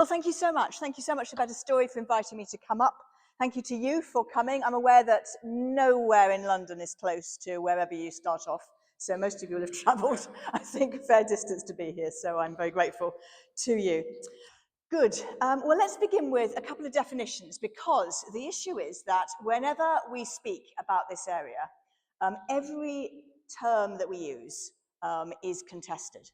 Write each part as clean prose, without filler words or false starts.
Well, thank you so much. Thank you so much to Better Story for inviting me to come up. Thank you to you for coming. I'm aware that nowhere in London is close to wherever you start off. So most of you will have travelled, I think, a fair distance to be here. So I'm very grateful to you. Good. Well, let's begin with a couple of definitions, because the issue is that whenever we speak about this area, every term that we use is contested.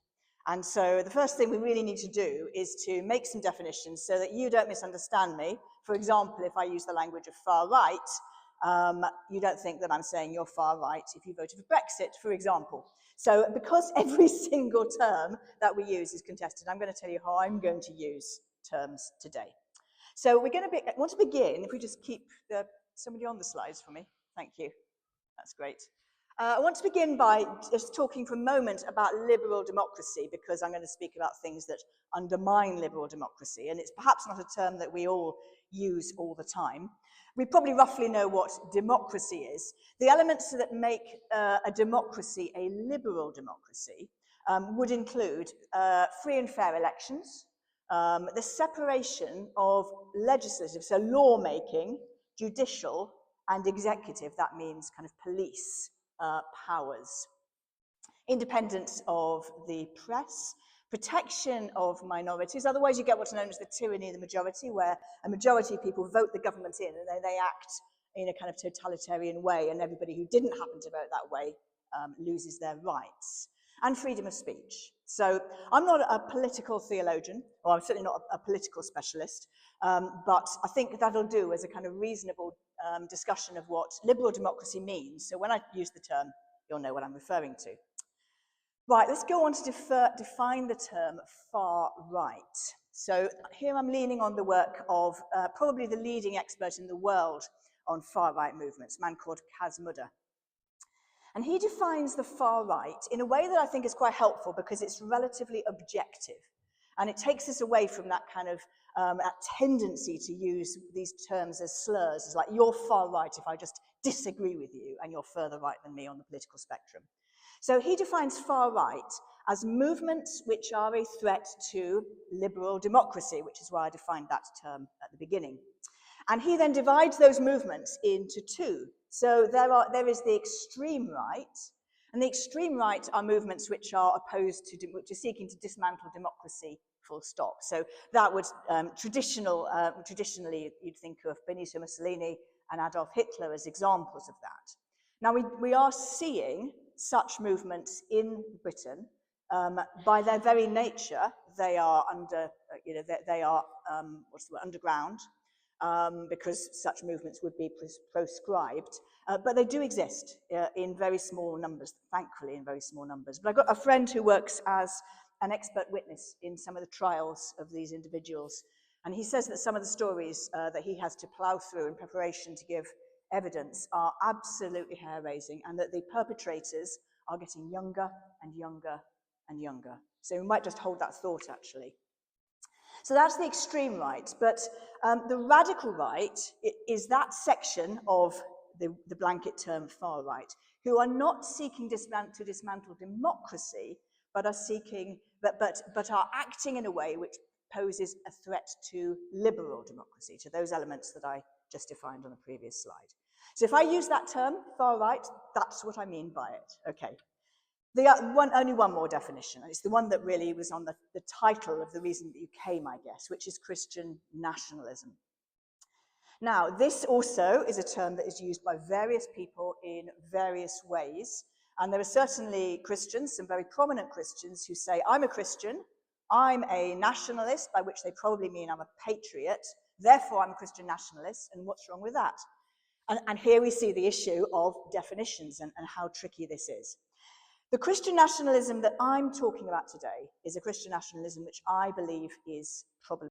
And so the first thing we really need to do is to make some definitions so that you don't misunderstand me. For example, if I use the language of far right, you don't think that I'm saying you're far right if you voted for Brexit, for example. So because every single term that we use is contested, I'm going to tell you how I'm going to use terms today. So we're going to want to begin, if we just keep somebody on the slides for me. Thank you. That's great. I want to begin by just talking for a moment about liberal democracy, because I'm going to speak about things that undermine liberal democracy, and it's perhaps not a term that we all use all the time. We probably roughly know what democracy is. The elements that make a democracy a liberal democracy would include free and fair elections, the separation of legislative, so lawmaking, judicial, and executive. That means kind of police powers. Independence of the press, protection of minorities. Otherwise, you get what's known as the tyranny of the majority, where a majority of people vote the government in and they act in a kind of totalitarian way, and everybody who didn't happen to vote that way loses their rights. And freedom of speech. So I'm not a political theologian, or I'm certainly not a political specialist, but I think that'll do as a kind of reasonable discussion of what liberal democracy means. So when I use the term, you'll know what I'm referring to. Right, let's go on to define the term far right. So here I'm leaning on the work of probably the leading expert in the world on far right movements, a man called Kaz Mudder. And he defines the far right in a way that I think is quite helpful, because it's relatively objective. And it takes us away from that kind of that tendency to use these terms as slurs. It's like, you're far right if I just disagree with you, and you're further right than me on the political spectrum. So he defines far right as movements which are a threat to liberal democracy, which is why I defined that term at the beginning. And he then divides those movements into two. So there is the extreme right, and the extreme right are movements which are opposed to, which are seeking to dismantle democracy, full stop. So that would traditionally you'd think of Benito Mussolini and Adolf Hitler as examples of that. Now we are seeing such movements in Britain. By their very nature, they are underground. Because such movements would be proscribed. But they do exist in very small numbers, thankfully in very small numbers. But I've got a friend who works as an expert witness in some of the trials of these individuals. And he says that some of the stories that he has to plough through in preparation to give evidence are absolutely hair-raising, and that the perpetrators are getting younger and younger and younger. So we might just hold that thought, actually. So that's the extreme right, but the radical right is that section of the blanket term far right, who are not seeking to dismantle democracy, but are acting in a way which poses a threat to liberal democracy, to those elements that I just defined on the previous slide. So if I use that term, far right, that's what I mean by it. Okay. Only one more definition, and it's the one that really was on the title of the reason that you came, I guess, which is Christian nationalism. Now, this also is a term that is used by various people in various ways, and there are certainly Christians, some very prominent Christians, who say, I'm a Christian, I'm a nationalist, by which they probably mean I'm a patriot, therefore I'm a Christian nationalist, and what's wrong with that? And here we see the issue of definitions and how tricky this is. The Christian nationalism that I'm talking about today is a Christian nationalism which I believe is probably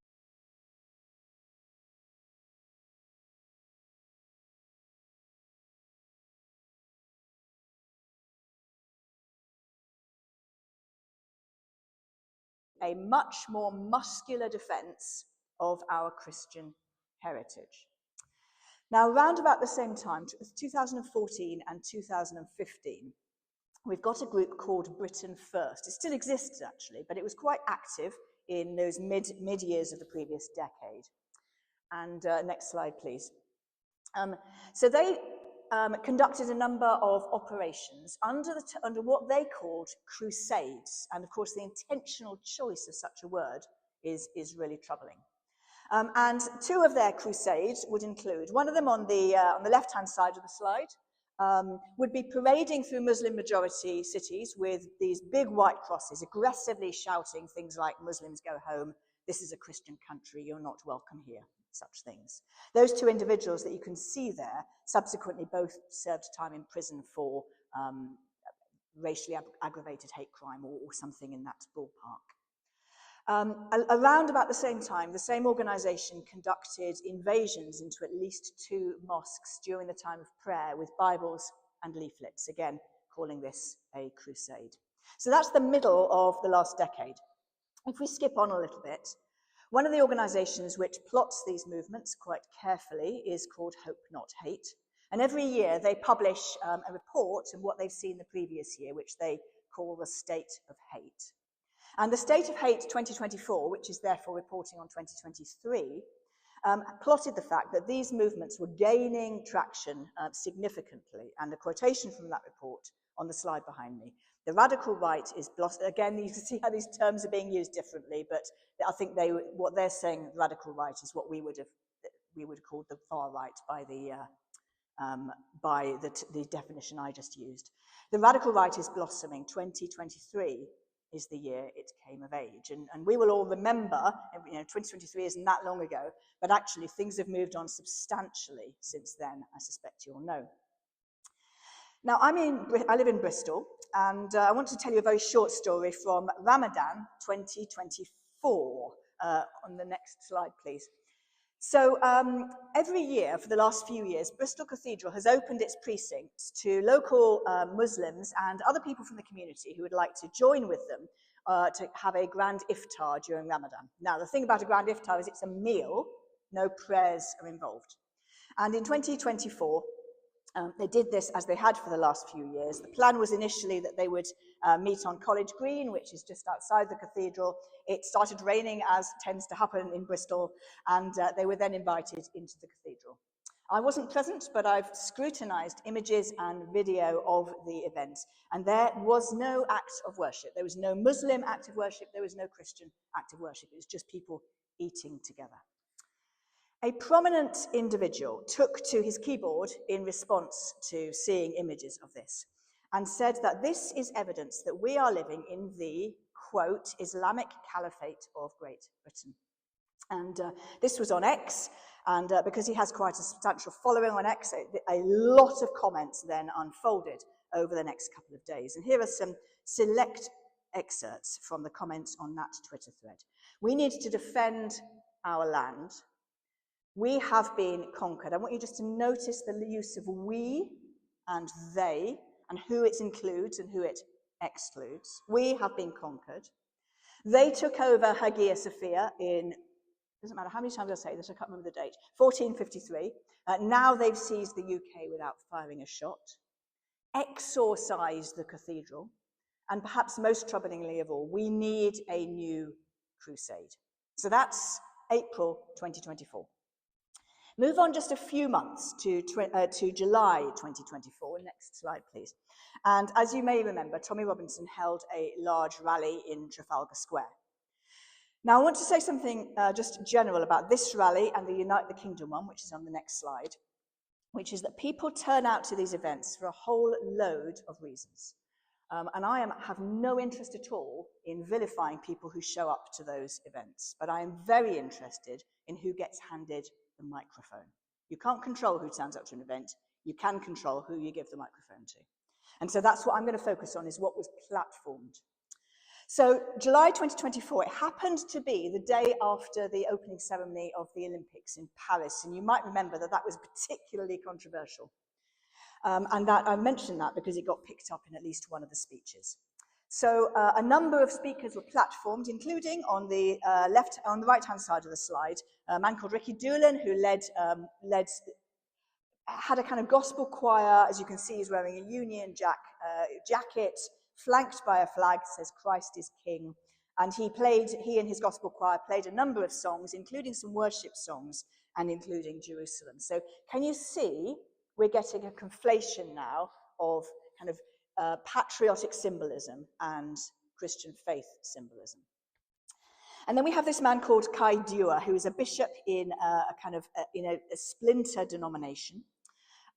a much more muscular defense of our Christian heritage. Now, around about the same time, 2014 and 2015, we've got a group called Britain First. It still exists, actually, but it was quite active in those mid-years of the previous decade. And next slide, please. So they conducted a number of operations under what they called crusades. And of course, the intentional choice of such a word is really troubling. And two of their crusades would include, one of them on the left-hand side of the slide, would be parading through Muslim-majority cities with these big white crosses, aggressively shouting things like, "Muslims go home, this is a Christian country, you're not welcome here," such things. Those two individuals that you can see there subsequently both served time in prison for racially aggravated hate crime or something in that ballpark. Around about the same time, the same organization conducted invasions into at least 2 mosques during the time of prayer with Bibles and leaflets, again, calling this a crusade. So that's the middle of the last decade. If we skip on a little bit, one of the organizations which plots these movements quite carefully is called Hope Not Hate. And every year they publish a report of what they've seen the previous year, which they call the State of Hate. And the State of Hate 2024, which is therefore reporting on 2023, plotted the fact that these movements were gaining traction significantly. And a quotation from that report on the slide behind me. The radical right is blossoming. Again, you can see how these terms are being used differently, but I think what they're saying, radical right, is what we would have called the far right by the definition I just used. The radical right is blossoming. 2023 is the year it came of age. And we will all remember, 2023 isn't that long ago, but actually things have moved on substantially since then, I suspect you all know. Now, I live in Bristol, and I want to tell you a very short story from Ramadan 2024. On the next slide, please. So every year for the last few years, Bristol Cathedral has opened its precincts to local Muslims and other people from the community who would like to join with them to have a grand iftar during Ramadan. Now, the thing about a grand iftar is it's a meal, no prayers are involved. And in 2024, they did this as they had for the last few years. The plan was initially that they would meet on College Green, which is just outside the cathedral. It started raining, as tends to happen in Bristol, and they were then invited into the cathedral. I wasn't present, but I've scrutinized images and video of the event, and there was no act of worship. There was no Muslim act of worship. There was no Christian act of worship. It was just people eating together. A prominent individual took to his keyboard in response to seeing images of this and said that this is evidence that we are living in the, quote, Islamic Caliphate of Great Britain. And this was on X, and because he has quite a substantial following on X, a lot of comments then unfolded over the next couple of days. And here are some select excerpts from the comments on that Twitter thread. "We need to defend our land. We have been conquered." I want you just to notice the use of we and they and who it includes and who it excludes. We have been conquered. They took over Hagia Sophia in, doesn't matter how many times I say this, I can't remember the date, 1453. Now they've seized the UK without firing a shot. Exorcised the cathedral. And perhaps most troublingly of all, we need a new crusade. So that's April 2024. Move on just a few months to July 2024. Next slide, please. And as you may remember, Tommy Robinson held a large rally in Trafalgar Square. Now, I want to say something just general about this rally and the Unite the Kingdom one, which is on the next slide, which is that people turn out to these events for a whole load of reasons. And I have no interest at all in vilifying people who show up to those events, but I am very interested in who gets handed the microphone. You can't control who turns up to an event. You can control who you give the microphone to. And so that's what I'm going to focus on, is what was platformed. So July 2024, it happened to be the day after the opening ceremony of the Olympics in Paris. And you might remember that that was particularly controversial. And that I mentioned that because it got picked up in at least one of the speeches. So a number of speakers were platformed, including on the right-hand side of the slide, a man called Ricky Doolan, who had a kind of gospel choir. As you can see, he's wearing a Union Jack jacket, flanked by a flag that says Christ is King. And he and his gospel choir played a number of songs, including some worship songs and including Jerusalem. So can you see we're getting a conflation now of kind of patriotic symbolism and Christian faith symbolism. And then we have this man called Kai Dua, who is a bishop in a splinter denomination.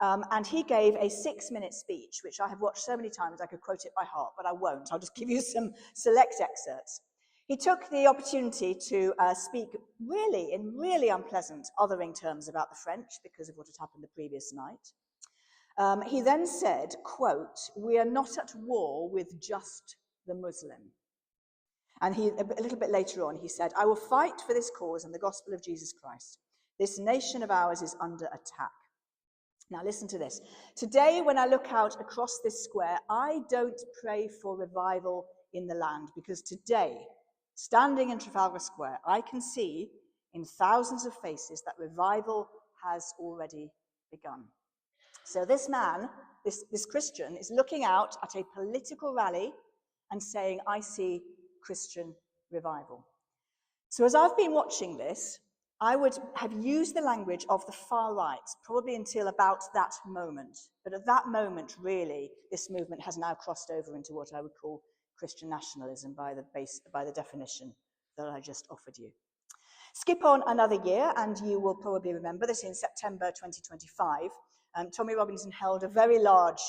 And he gave a 6-minute speech, which I have watched so many times I could quote it by heart, but I won't. I'll just give you some select excerpts. He took the opportunity to speak in really unpleasant othering terms about the French because of what had happened the previous night. He then said, quote, "We are not at war with just the Muslim." And a little bit later on, he said, "I will fight for this cause and the gospel of Jesus Christ. This nation of ours is under attack." Now listen to this. "Today, when I look out across this square, I don't pray for revival in the land, because today, standing in Trafalgar Square, I can see in thousands of faces that revival has already begun." So this man, this Christian, is looking out at a political rally and saying, "I see Christian revival." So as I've been watching this, I would have used the language of the far right, probably until about that moment. But at that moment, really, this movement has now crossed over into what I would call Christian nationalism by the definition that I just offered you. Skip on another year, and you will probably remember this in September 2025. Tommy Robinson held a very large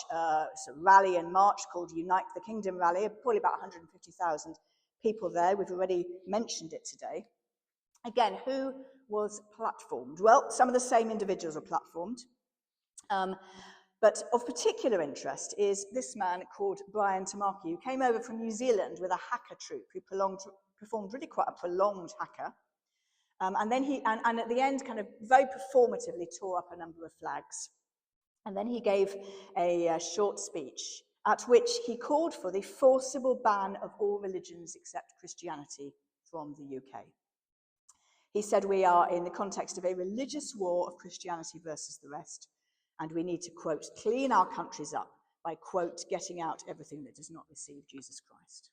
rally and march called Unite the Kingdom Rally, probably about 150,000 people there. We've already mentioned it today. Again, who was platformed? Well, some of the same individuals were platformed. But of particular interest is this man called Brian Tamaki, who came over from New Zealand with a hacker troupe who performed really quite a prolonged hacker. And then and at the end, kind of very performatively tore up a number of flags. And then he gave a short speech at which he called for the forcible ban of all religions except Christianity from the UK. He said, "We are in the context of a religious war of Christianity versus the rest, and we need to, quote, clean our countries up by, quote, getting out everything that does not receive Jesus Christ."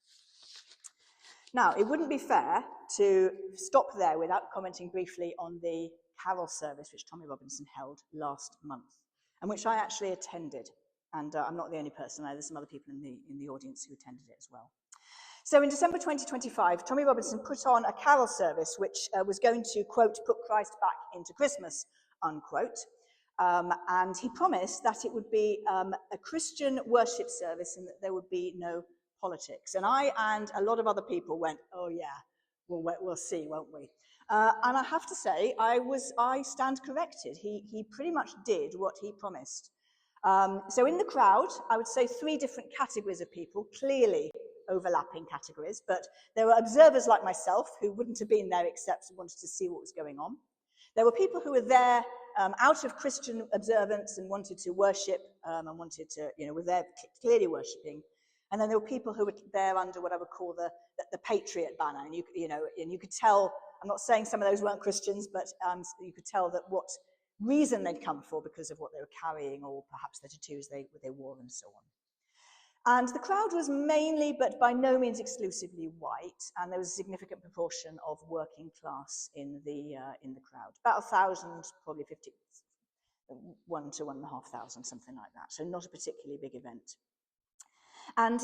Now, it wouldn't be fair to stop there without commenting briefly on the carol service which Tommy Robinson held last month, and which I actually attended. And I'm not the only person, there's some other people in the audience who attended it as well. So in December 2025, Tommy Robinson put on a carol service which was going to, quote, put Christ back into Christmas, unquote. And he promised that it would be a Christian worship service and that there would be no politics. And I and a lot of other people went, "Oh yeah, we'll see, won't we?" And I have to say, I stand corrected. He pretty much did what he promised. So in the crowd, I would say 3 different categories of people, clearly overlapping categories, but there were observers like myself who wouldn't have been there except wanted to see what was going on. There were people who were there out of Christian observance and wanted to worship and wanted to, were there clearly worshipping. And then there were people who were there under what I would call the patriot banner. And you could tell, I'm not saying some of those weren't Christians, but you could tell that what reason they'd come for because of what they were carrying or perhaps the tattoos they wore and so on. And the crowd was mainly, but by no means exclusively, white, and there was a significant proportion of working class in the crowd. About 1,000, probably 50, 1 to 1,500, something like that. So not a particularly big event. And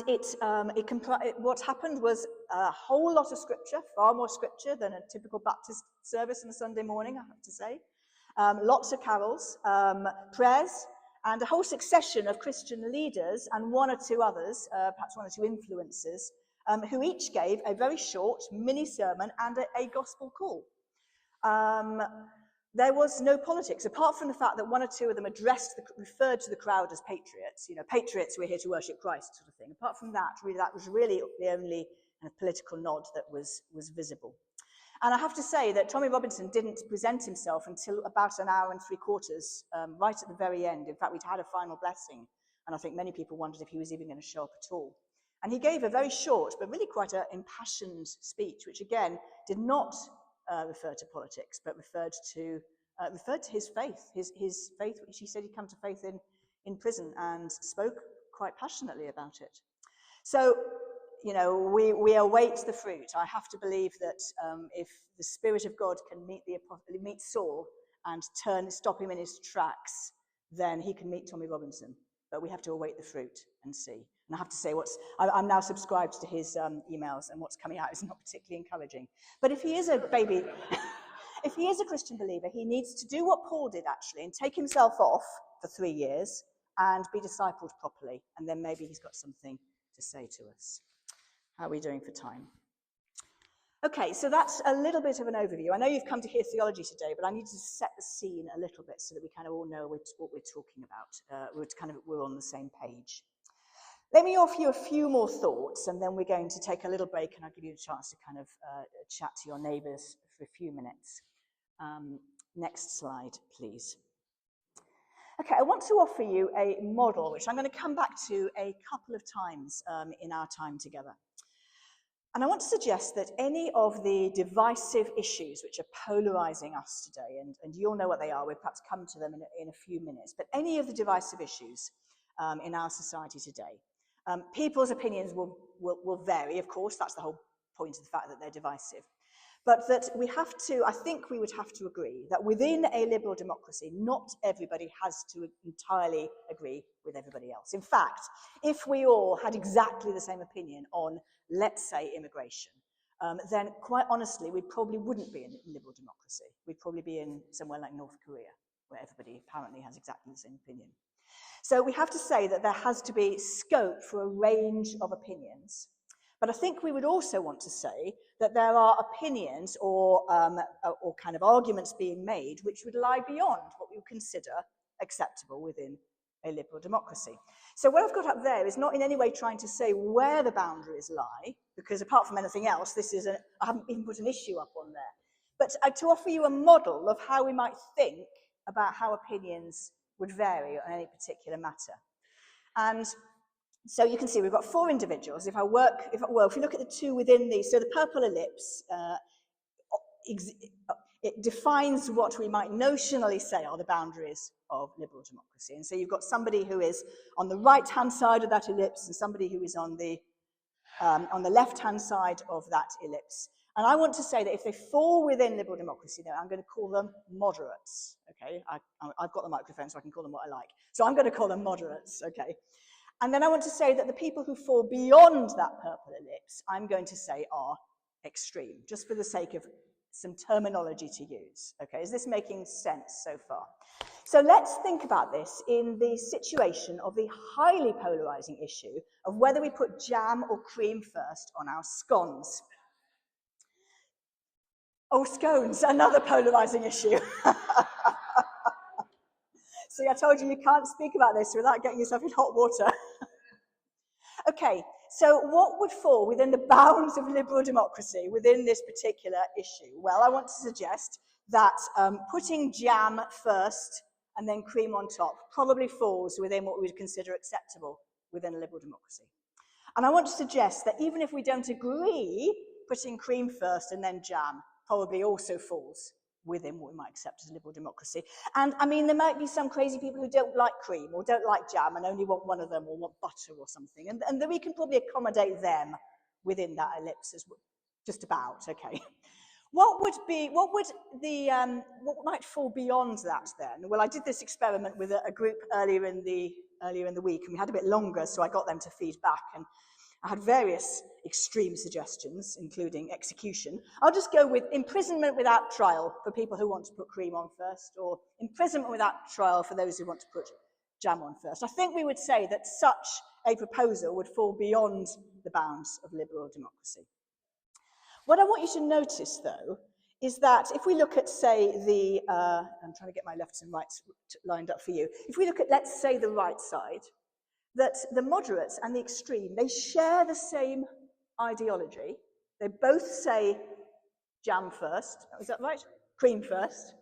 what happened was a whole lot of scripture, far more scripture than a typical Baptist service on a Sunday morning, I have to say. Lots of carols, prayers, and a whole succession of Christian leaders and 1 or 2 others, perhaps 1 or 2 influencers, who each gave a very short mini sermon and a gospel call. There was no politics, apart from the fact that 1 or 2 of them referred to the crowd as patriots. Patriots, we're here to worship Christ, sort of thing. Apart from that, really, that was really the only kind of political nod that was visible. And I have to say that Tommy Robinson didn't present himself until about an hour and 3/4, right at the very end. In fact, we'd had a final blessing, and I think many people wondered if he was even going to show up at all. And he gave a very short, but really quite an impassioned speech, which again did not refer to politics, but referred to his faith, his faith, which he said he'd come to faith in prison, and spoke quite passionately about it. So you know, we await the fruit. I have to believe that if the Spirit of God can meet Saul and stop him in his tracks, then he can meet Tommy Robinson. But we have to await the fruit and see. And I have to say, I'm now subscribed to his emails, and what's coming out is not particularly encouraging. But if he is a baby, if he is a Christian believer, he needs to do what Paul did, actually, and take himself off for 3 years and be discipled properly. And then maybe he's got something to say to us. How are we doing for time? Okay, so that's a little bit of an overview. I know you've come to hear theology today, but I need to set the scene a little bit so that we kind of all know what we're talking about. We're on the same page. Let me offer you a few more thoughts, and then we're going to take a little break, and I'll give you a chance to kind of chat to your neighbours for a few minutes. Next slide, please. Okay, I want to offer you a model, which I'm going to come back to a couple of times in our time together. And I want to suggest that any of the divisive issues which are polarizing us today, and you'll know what they are, we'll perhaps come to them in a few minutes, but any of the divisive issues in our society today, people's opinions will vary, of course, that's the whole point of the fact that they're divisive. But that I think we would have to agree that within a liberal democracy, not everybody has to entirely agree with everybody else. In fact, if we all had exactly the same opinion on, let's say, immigration, then quite honestly, we probably wouldn't be in liberal democracy. We'd probably be in somewhere like North Korea, where everybody apparently has exactly the same opinion. So we have to say that there has to be scope for a range of opinions. But I think we would also want to say that there are opinions or kind of arguments being made which would lie beyond what we would consider acceptable within a liberal democracy. So what I've got up there is not in any way trying to say where the boundaries lie, because apart from anything else, I haven't even put an issue up on there. But to offer you a model of how we might think about how opinions would vary on any particular matter. And so you can see we've got 4 individuals. If you look at the 2 within these, so the purple ellipse, it defines what we might notionally say are the boundaries of liberal democracy. And so you've got somebody who is on the right-hand side of that ellipse and somebody who is on the left-hand side of that ellipse. And I want to say that if they fall within liberal democracy, then I'm going to call them moderates. Okay, I've got the microphone, so I can call them what I like. So I'm going to call them moderates. Okay. And then I want to say that the people who fall beyond that purple ellipse, I'm going to say are extreme, just for the sake of some terminology to use. Okay, is this making sense so far? So let's think about this in the situation of the highly polarizing issue of whether we put jam or cream first on our scones. Oh, scones, another polarizing issue. See, I told you can't speak about this without getting yourself in hot water. Okay, so what would fall within the bounds of liberal democracy within this particular issue? Well, I want to suggest that putting jam first and then cream on top probably falls within what we would consider acceptable within a liberal democracy. And I want to suggest that even if we don't agree, putting cream first and then jam probably also falls within what we might accept as a liberal democracy. And I mean, there might be some crazy people who don't like cream or don't like jam and only want one of them or want butter or something. And then we can probably accommodate them within that ellipse as well, just about, okay. What might fall beyond that then? Well, I did this experiment with a group earlier in the week, and we had a bit longer, so I got them to feed back, and I had various extreme suggestions, including execution. I'll just go with imprisonment without trial for people who want to put cream on first, or imprisonment without trial for those who want to put jam on first. I think we would say that such a proposal would fall beyond the bounds of liberal democracy. What I want you to notice, though, is that if we look at, say, I'm trying to get my lefts and rights lined up for you. If we look at, let's say, the right side, that the moderates and the extreme, they share the same ideology. They both say jam first. Is that right? Cream first.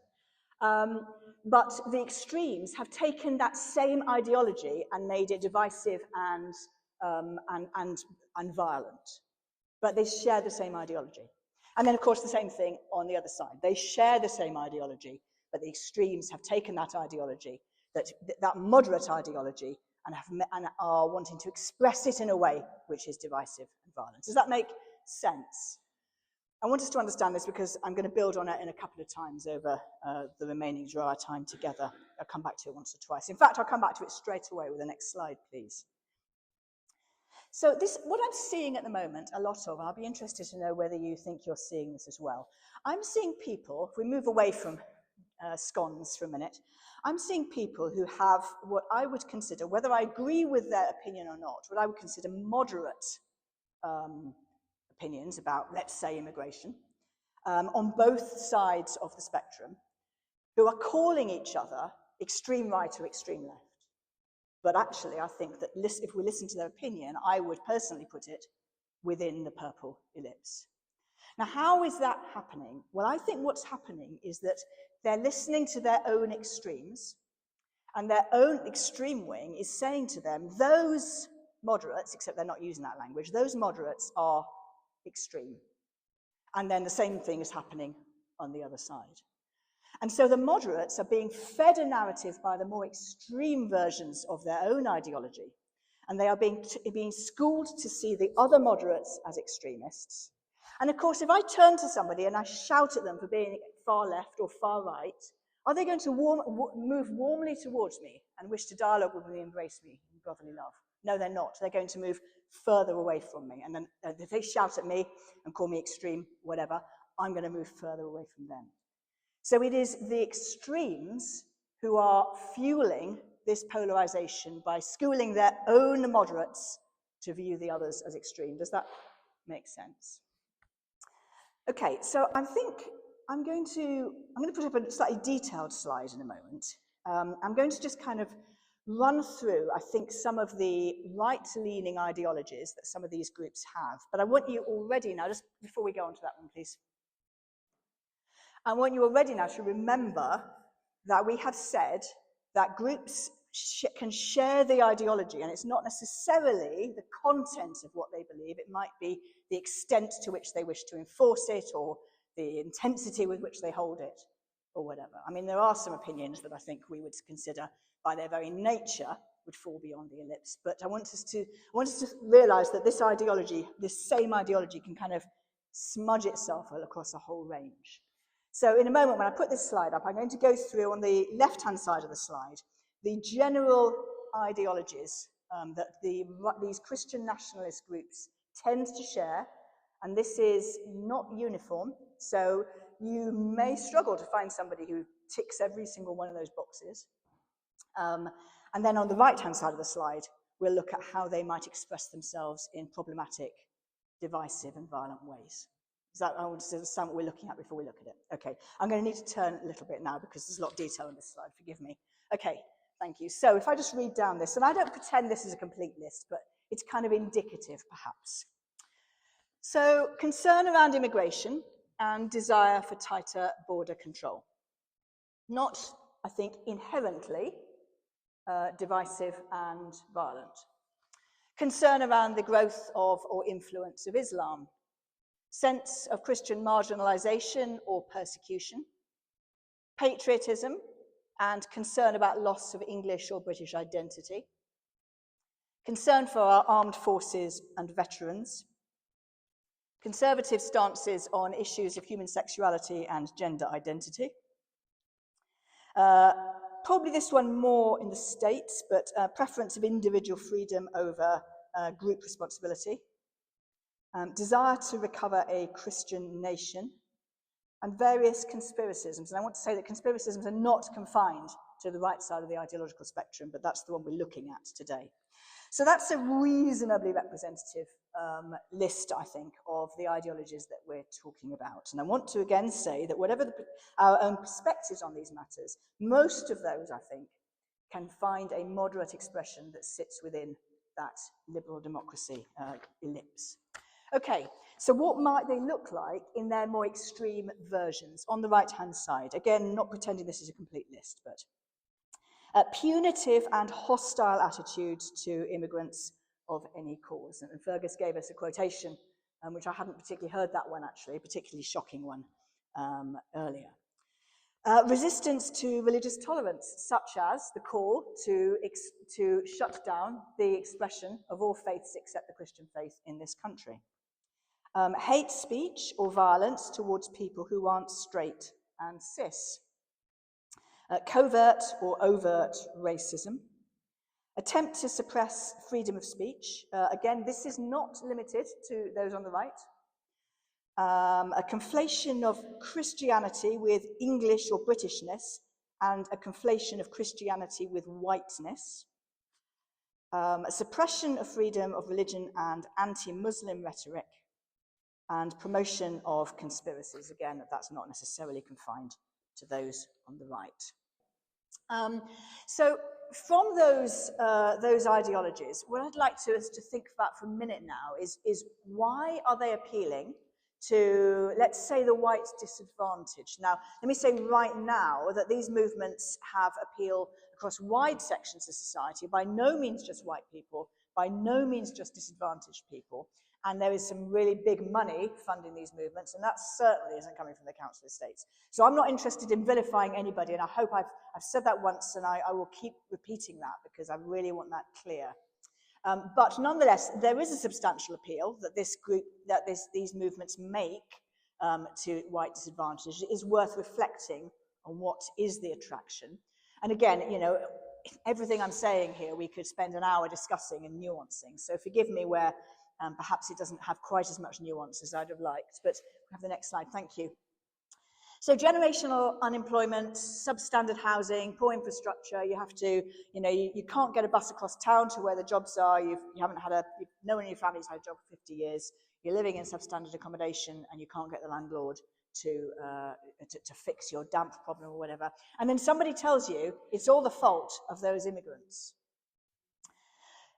But the extremes have taken that same ideology and made it divisive and violent. But they share the same ideology. And then, of course, the same thing on the other side. They share the same ideology, but the extremes have taken that ideology, that moderate ideology, and are wanting to express it in a way which is divisive and violence. Does that make sense? I want us to understand this because I'm going to build on it in a couple of times over the remaining of our time together. I'll come back to it once or twice. In fact, I'll come back to it straight away with the next slide, please. So what I'm seeing at the moment, a lot of, I'll be interested to know whether you think you're seeing this as well. I'm seeing people, if we move away from scones for a minute, I'm seeing people who have what I would consider, whether I agree with their opinion or not, what I would consider moderate opinions about, let's say, immigration, on both sides of the spectrum, who are calling each other extreme right or extreme left. But actually, I think that if we listen to their opinion, I would personally put it within the purple ellipse. Now, how is that happening? Well, I think what's happening is that they're listening to their own extremes, and their own extreme wing is saying to them, those moderates, except they're not using that language, those moderates are extreme. And then the same thing is happening on the other side. And so the moderates are being fed a narrative by the more extreme versions of their own ideology. And they are being schooled to see the other moderates as extremists. And of course, if I turn to somebody and I shout at them for being far left or far right, are they going to move warmly towards me and wish to dialogue with me, embrace me in brotherly love? No, they're not. They're going to move further away from me. And then if they shout at me and call me extreme, whatever, I'm going to move further away from them. So it is the extremes who are fueling this polarization by schooling their own moderates to view the others as extreme. Does that make sense? Okay, so I think I'm going to put up a slightly detailed slide in a moment. I'm going to just kind of run through, I think, some of the right-leaning ideologies that some of these groups have. But I want you already now, just before we go on to that one, please. I want you already now to remember that we have said that groups can share the ideology, and it's not necessarily the content of what they believe. It might be the extent to which they wish to enforce it, or the intensity with which they hold it, or whatever. I mean, there are some opinions that I think we would consider by their very nature would fall beyond the ellipse. But I want us to realize that this ideology, this same ideology, can kind of smudge itself across a whole range. So in a moment, when I put this slide up, I'm going to go through on the left-hand side of the slide the general ideologies that these Christian nationalist groups tend to share, and this is not uniform, so you may struggle to find somebody who ticks every single one of those boxes. And then on the right-hand side of the slide, we'll look at how they might express themselves in problematic, divisive, and violent ways. Is that understand what we're looking at before we look at it? Okay, I'm going to need to turn a little bit now because there's a lot of detail in this slide, forgive me. Okay, thank you. So if I just read down this, and I don't pretend this is a complete list, but it's kind of indicative, perhaps. So concern around immigration and desire for tighter border control. Not, I think, inherently divisive and violent. Concern around the growth of or influence of Islam. Sense of Christian marginalization or persecution. Patriotism and concern about loss of English or British identity. Concern for our armed forces and veterans. Conservative stances on issues of human sexuality and gender identity. Probably this one more in the States, but preference of individual freedom over group responsibility. Desire to recover a Christian nation, and various conspiracisms. And I want to say that conspiracisms are not confined to the right side of the ideological spectrum, but that's the one we're looking at today. So that's a reasonably representative list, I think, of the ideologies that we're talking about. And I want to again say that whatever our own perspectives on these matters, most of those, I think, can find a moderate expression that sits within that liberal democracy ellipse. Okay, so what might they look like in their more extreme versions on the right-hand side? Again, not pretending this is a complete list, but punitive and hostile attitudes to immigrants of any cause. And Fergus gave us a quotation, which I hadn't particularly heard that one actually, a particularly shocking one earlier. Resistance to religious tolerance, such as the call to shut down the expression of all faiths except the Christian faith in this country. Hate speech or violence towards people who aren't straight and cis. Covert or overt racism. Attempt to suppress freedom of speech. Again, this is not limited to those on the right. A conflation of Christianity with English or Britishness, and a conflation of Christianity with whiteness. A suppression of freedom of religion and anti-Muslim rhetoric, and promotion of conspiracies. Again, that's not necessarily confined to those on the right. So from those ideologies, what I'd like to think about for a minute now is why are they appealing to, let's say, the white disadvantaged? Now, let me say right now that these movements have appeal across wide sections of society, by no means just white people, by no means just disadvantaged people, and there is some really big money funding these movements, and that certainly isn't coming from the Council of States. So I'm not interested in vilifying anybody, and I hope I've said that once, and I will keep repeating that because I really want that clear. But nonetheless, there is a substantial appeal that these movements make to white disadvantage. It is worth reflecting on what is the attraction. And again, you know, everything I'm saying here, we could spend an hour discussing and nuancing. So forgive me where perhaps it doesn't have quite as much nuance as I'd have liked. But we have the next slide. Thank you. So generational unemployment, substandard housing, poor infrastructure. You have to, you know, you can't get a bus across town to where the jobs are. No one in your family's had a job for 50 years. You're living in substandard accommodation, and you can't get the landlord to fix your damp problem or whatever. And then somebody tells you it's all the fault of those immigrants.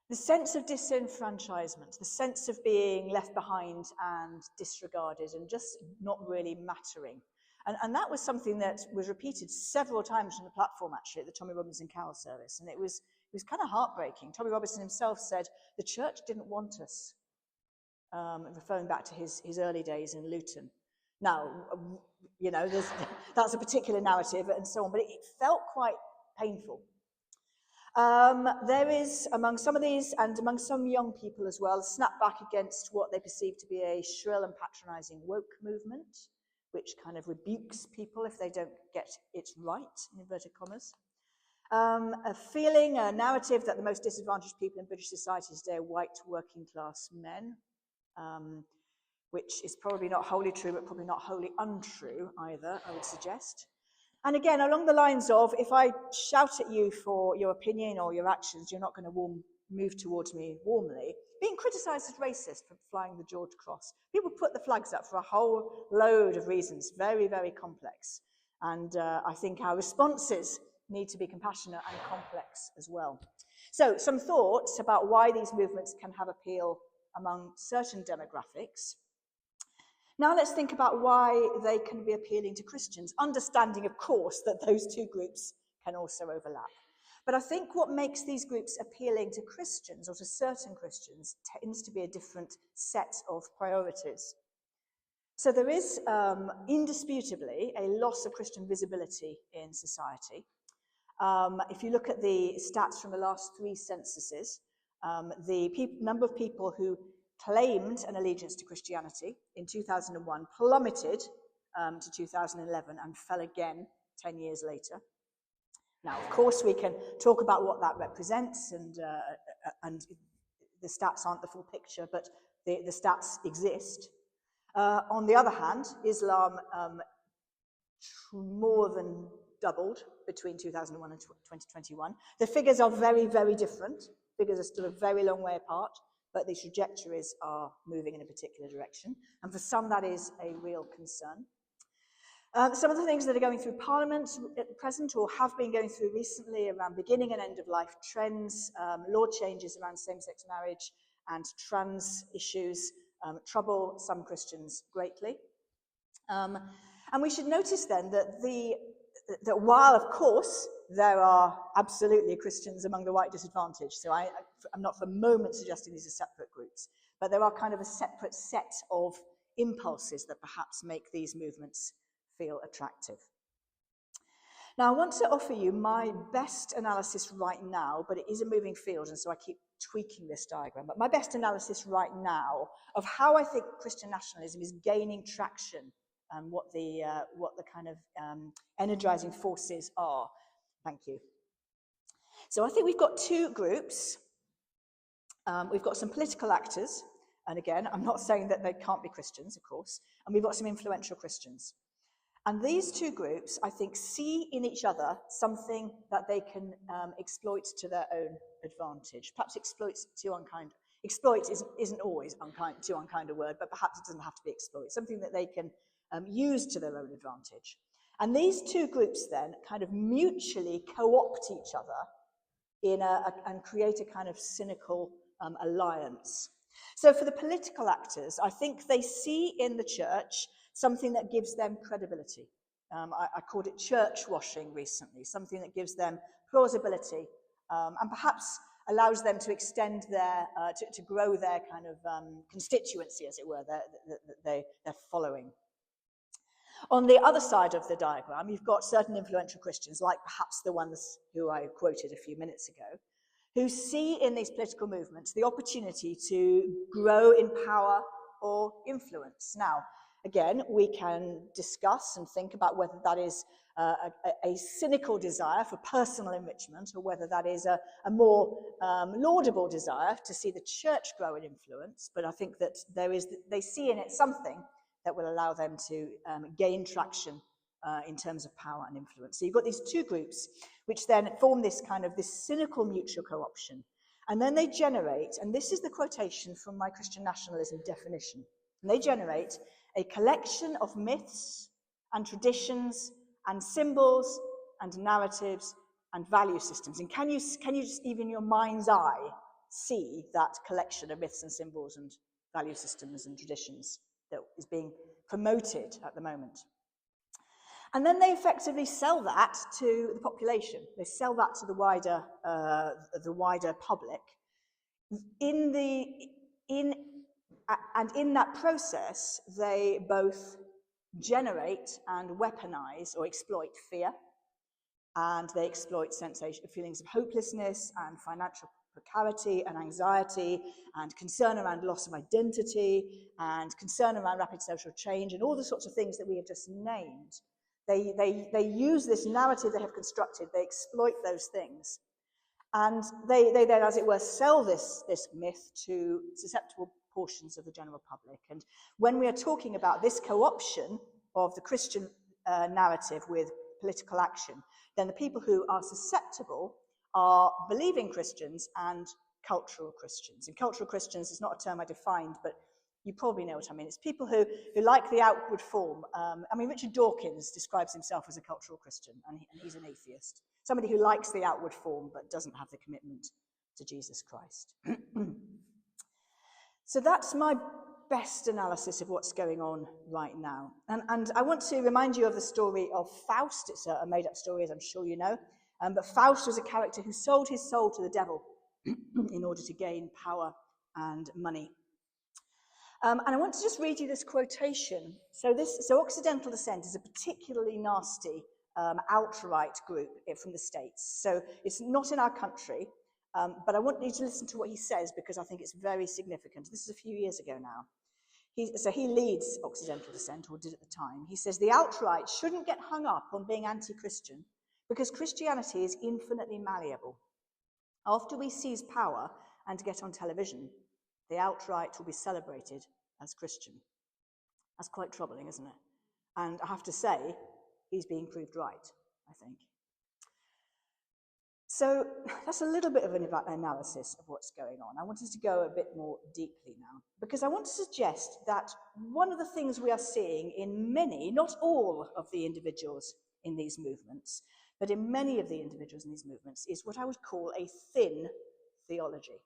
The sense of disenfranchisement, the sense of being left behind and disregarded and just not really mattering. And that was something that was repeated several times from the platform, actually, at the Tommy Robinson Carol service. And it was kind of heartbreaking. Tommy Robinson himself said, the church didn't want us, referring back to his early days in Luton. Now, you know, that's a particular narrative and so on, but it felt quite painful. There is, among some of these, and among some young people as well, a snapback against what they perceive to be a shrill and patronising woke movement, which kind of rebukes people if they don't get it right, in inverted commas. A feeling, a narrative that the most disadvantaged people in British society today are white working class men, which is probably not wholly true, but probably not wholly untrue either, I would suggest. And again, along the lines of, if I shout at you for your opinion or your actions, you're not going to move towards me warmly. Being criticised as racist for flying the George Cross. People put the flags up for a whole load of reasons, very, very complex. And I think our responses need to be compassionate and complex as well. So some thoughts about why these movements can have appeal among certain demographics. Now let's think about why they can be appealing to Christians, understanding, of course, that those two groups can also overlap. But I think what makes these groups appealing to Christians, or to certain Christians, tends to be a different set of priorities. So there is indisputably a loss of Christian visibility in society. If you look at the stats from the last 3 censuses, the number of people who claimed an allegiance to Christianity in 2001 plummeted to 2011 and fell again 10 years later. Now, of course, we can talk about what that represents, and the stats aren't the full picture, but the stats exist. On the other hand, Islam more than doubled between 2001 and 2021. The figures are very, very different. Figures are still a very long way apart, but the trajectories are moving in a particular direction. And for some, that is a real concern. Some of the things that are going through Parliament at the present, or have been going through recently, around beginning and end of life trends, law changes around same-sex marriage and trans issues, trouble some Christians greatly. And we should notice then that while, of course, there are absolutely Christians among the white disadvantaged, so I'm not for a moment suggesting these are separate groups, but there are kind of a separate set of impulses that perhaps make these movements feel attractive. Now, I want to offer you my best analysis right now, but it is a moving field, and so I keep tweaking this diagram. But my best analysis right now of how I think Christian nationalism is gaining traction and what the kind of energizing forces are. Thank you. So I think we've got two groups. We've got some political actors, and again, I'm not saying that they can't be Christians, of course, and we've got some influential Christians. And these two groups, I think, see in each other something that they can exploit to their own advantage. Perhaps exploit isn't always too unkind a word, but perhaps it doesn't have to be exploit. Something that they can use to their own advantage. And these two groups then kind of mutually co-opt each other and create a kind of cynical alliance. So for the political actors, I think they see in the church something that gives them credibility. I called it church washing recently, something that gives them plausibility and perhaps allows them to extend their, to grow their kind of constituency, as it were, that they're following. On the other side of the diagram, you've got certain influential Christians, like perhaps the ones who I quoted a few minutes ago, who see in these political movements the opportunity to grow in power or influence. Now, again, we can discuss and think about whether that is a cynical desire for personal enrichment or whether that is a more laudable desire to see the church grow in influence. But I think that they see in it something that will allow them to gain traction in terms of power and influence. So you've got these two groups which then form this cynical mutual co-option. And then they generate, and this is the quotation from my Christian nationalism definition, and they generate a collection of myths and traditions and symbols and narratives and value systems. And can you just, even in your mind's eye, see that collection of myths and symbols and value systems and traditions that is being promoted at the moment? And then they effectively sell that to the population. They sell that to the wider public. And in that process, they both generate and weaponize or exploit fear, and they exploit feelings of hopelessness and financial precarity and anxiety and concern around loss of identity and concern around rapid social change and all the sorts of things that we have just named. They use this narrative they have constructed, they exploit those things, and they then, as it were, sell this myth to susceptible portions of the general public. And when we are talking about this co-option of the Christian narrative with political action, then the people who are susceptible are believing Christians and cultural Christians. And cultural Christians is not a term I defined, but you probably know what I mean. It's people who like the outward form. Richard Dawkins describes himself as a cultural Christian, and he's an atheist. Somebody who likes the outward form but doesn't have the commitment to Jesus Christ. So that's my best analysis of what's going on right now. And I want to remind you of the story of Faust. It's a made-up story, as I'm sure you know. But Faust was a character who sold his soul to the devil in order to gain power and money. And I want to just read you this quotation. So Occidental Descent is a particularly nasty alt-right group from the States. So it's not in our country, but I want you to listen to what he says because I think it's very significant. This is a few years ago now. He leads Occidental Descent, or did at the time. He says, the alt-right shouldn't get hung up on being anti-Christian because Christianity is infinitely malleable. After we seize power and get on television, the alt-right will be celebrated as Christian. That's quite troubling, isn't it? And I have to say, he's being proved right, I think. So that's a little bit of an analysis of what's going on. I want us to go a bit more deeply now, because I want to suggest that one of the things we are seeing in many, not all of the individuals in these movements, but in many of the individuals in these movements, is what I would call a thin theology.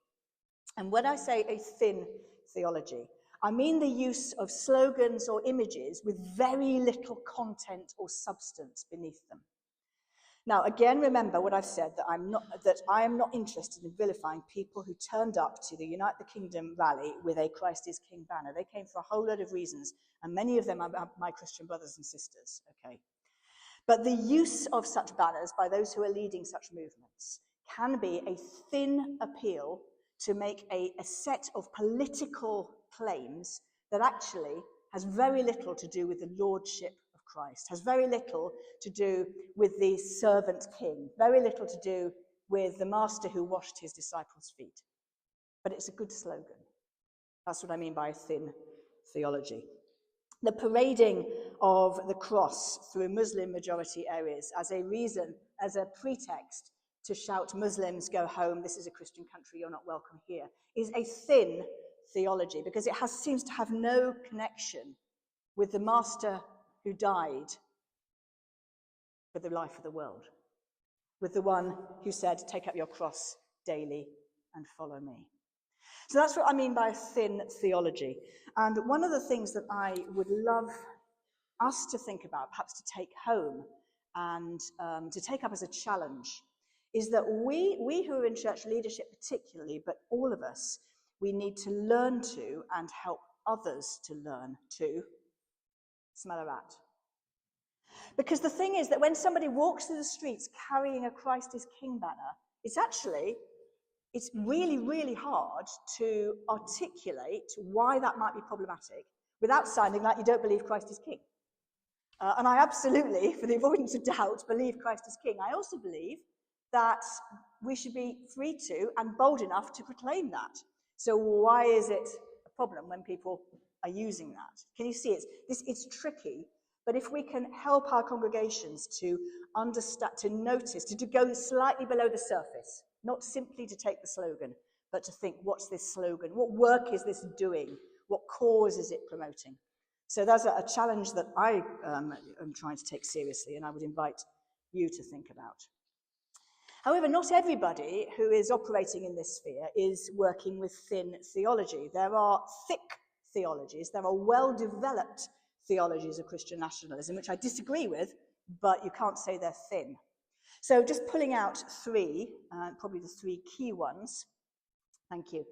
And when I say a thin theology, I mean the use of slogans or images with very little content or substance beneath them. Now, again, remember what I've said, that I am not interested in vilifying people who turned up to the Unite the Kingdom rally with a Christ is King banner. They came for a whole load of reasons, and many of them are my Christian brothers and sisters, okay? But the use of such banners by those who are leading such movements can be a thin appeal to make a set of political claims that actually has very little to do with the lordship of Christ, has very little to do with the servant king, very little to do with the master who washed his disciples' feet. But it's a good slogan. That's what I mean by thin theology. The parading of the cross through Muslim majority areas as a reason, as a pretext to shout, Muslims, go home, this is a Christian country, you're not welcome here, is a thin theology because it seems to have no connection with the master who died for the life of the world, with the one who said, take up your cross daily and follow me. So that's what I mean by thin theology. And one of the things that I would love us to think about, perhaps to take home and to take up as a challenge, is that we who are in church leadership particularly, but all of us, we need to learn to and help others to learn to smell a rat. Because the thing is that when somebody walks through the streets carrying a Christ is King banner, it's really, really hard to articulate why that might be problematic without sounding like you don't believe Christ is King. And I absolutely, for the avoidance of doubt, believe Christ is King. I also believe that we should be free to and bold enough to proclaim that. So why is it a problem when people are using that? Can you see it's tricky, but if we can help our congregations to understand, to notice, to go slightly below the surface, not simply to take the slogan, but to think, what's this slogan? What work is this doing? What cause is it promoting? So that's a challenge that I am trying to take seriously, and I would invite you to think about. However, not everybody who is operating in this sphere is working with thin theology. There are thick theologies, there are well-developed theologies of Christian nationalism, which I disagree with, but you can't say they're thin. So just pulling out three, probably the three key ones. Thank you.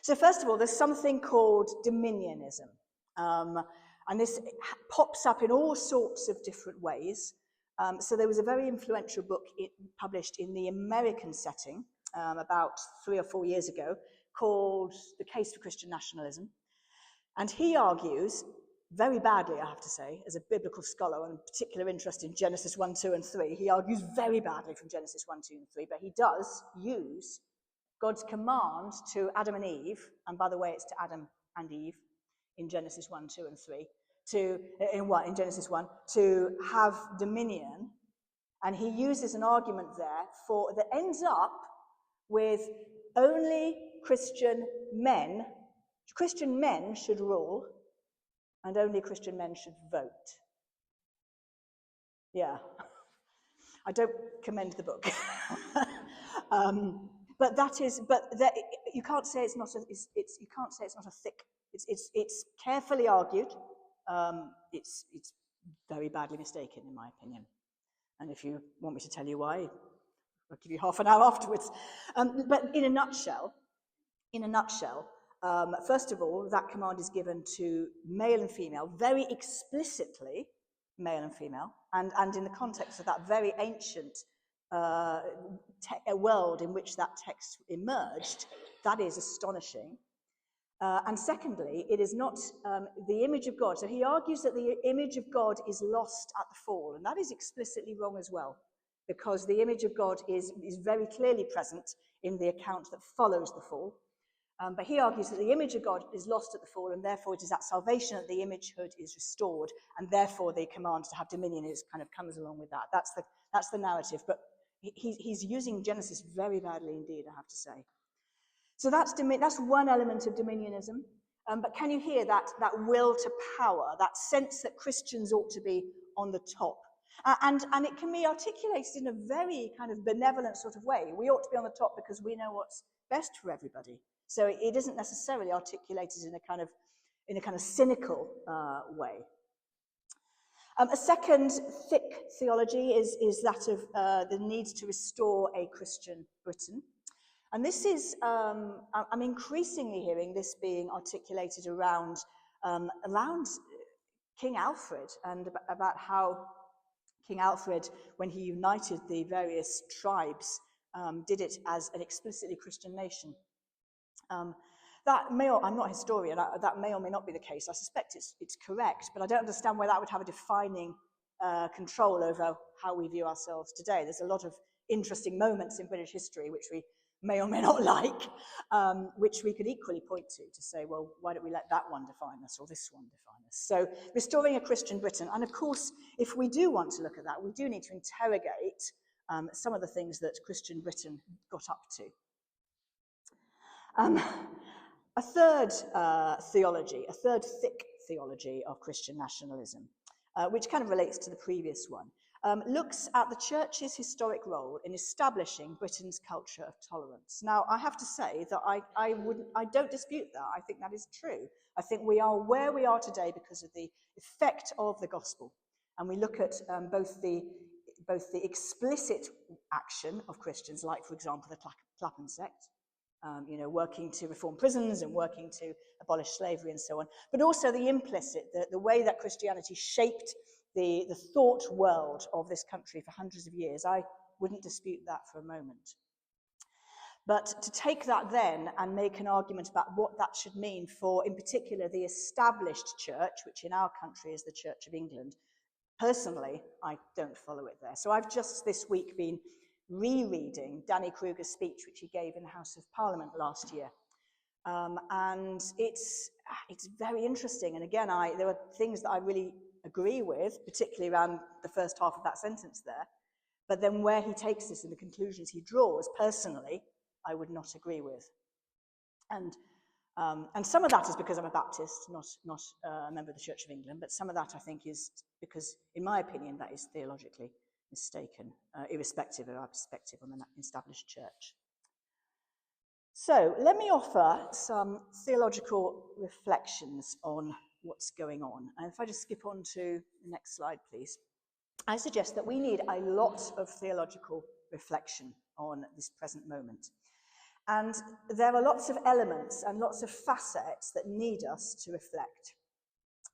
So first of all, there's something called dominionism. And this pops up in all sorts of different ways. So there was a very influential book published in the American setting about 3 or 4 years ago called The Case for Christian Nationalism. And he argues, very badly, I have to say, as a biblical scholar and particular interest in Genesis 1, 2, and 3, he argues very badly from Genesis 1, 2, and 3, but he does use God's command to Adam and Eve, and by the way, it's to Adam and Eve in Genesis 1, 2, and 3, in Genesis 1, to have dominion, and he uses an argument there that ends up with only Christian men should rule, and only Christian men should vote. Yeah, I don't commend the book. You can't say it's not a thick. It's carefully argued. It's very badly mistaken, in my opinion. And if you want me to tell you why, I'll give you half an hour afterwards. But in a nutshell, first of all, that command is given to male and female, very explicitly male and female, and in the context of that very ancient world in which that text emerged, that is astonishing. And secondly, it is not the image of God. So he argues that the image of God is lost at the fall, and that is explicitly wrong as well, because the image of God is very clearly present in the account that follows the fall. But he argues that the image of God is lost at the fall, and therefore it is at salvation that the imagehood is restored, and therefore the command to have dominion kind of comes along with that. That's the narrative. But he's using Genesis very badly indeed, I have to say. So that's one element of dominionism. But can you hear that will to power, that sense that Christians ought to be on the top? And it can be articulated in a very kind of benevolent sort of way. We ought to be on the top because we know what's best for everybody. So it isn't necessarily articulated in a kind of cynical way. A second thick theology is that of the need to restore a Christian Britain. And this is, I'm increasingly hearing this being articulated around King Alfred, and about how King Alfred, when he united the various tribes, did it as an explicitly Christian nation. I'm not a historian, that may or may not be the case. I suspect it's correct, but I don't understand why that would have a defining control over how we view ourselves today. There's a lot of interesting moments in British history which we may or may not like, which we could equally point to say, well, why don't we let that one define us or this one define us? So restoring a Christian Britain. And of course, if we do want to look at that, we do need to interrogate some of the things that Christian Britain got up to. A third theology, a third thick theology of Christian nationalism, which kind of relates to the previous one, looks at the church's historic role in establishing Britain's culture of tolerance. Now, I have to say that I don't dispute that. I think that is true. I think we are where we are today because of the effect of the gospel. And we look at both the explicit action of Christians, like, for example, the Clapham sect, working to reform prisons and working to abolish slavery and so on, but also the implicit, the way that Christianity shaped the thought world of this country for hundreds of years. I wouldn't dispute that for a moment. But to take that then and make an argument about what that should mean for, in particular, the established church, which in our country is the Church of England, personally, I don't follow it there. So I've just this week been rereading Danny Kruger's speech, which he gave in the House of Parliament last year. And it's very interesting. And again, there are things that I really agree with, particularly around the first half of that sentence there. But then where he takes this and the conclusions he draws, personally, I would not agree with. And some of that is because I'm a Baptist, not a member of the Church of England, but some of that I think is because, in my opinion, that is theologically mistaken, irrespective of our perspective on the established church. So let me offer some theological reflections on what's going on. And if I just skip on to the next slide, please. I suggest that we need a lot of theological reflection on this present moment. And there are lots of elements and lots of facets that need us to reflect.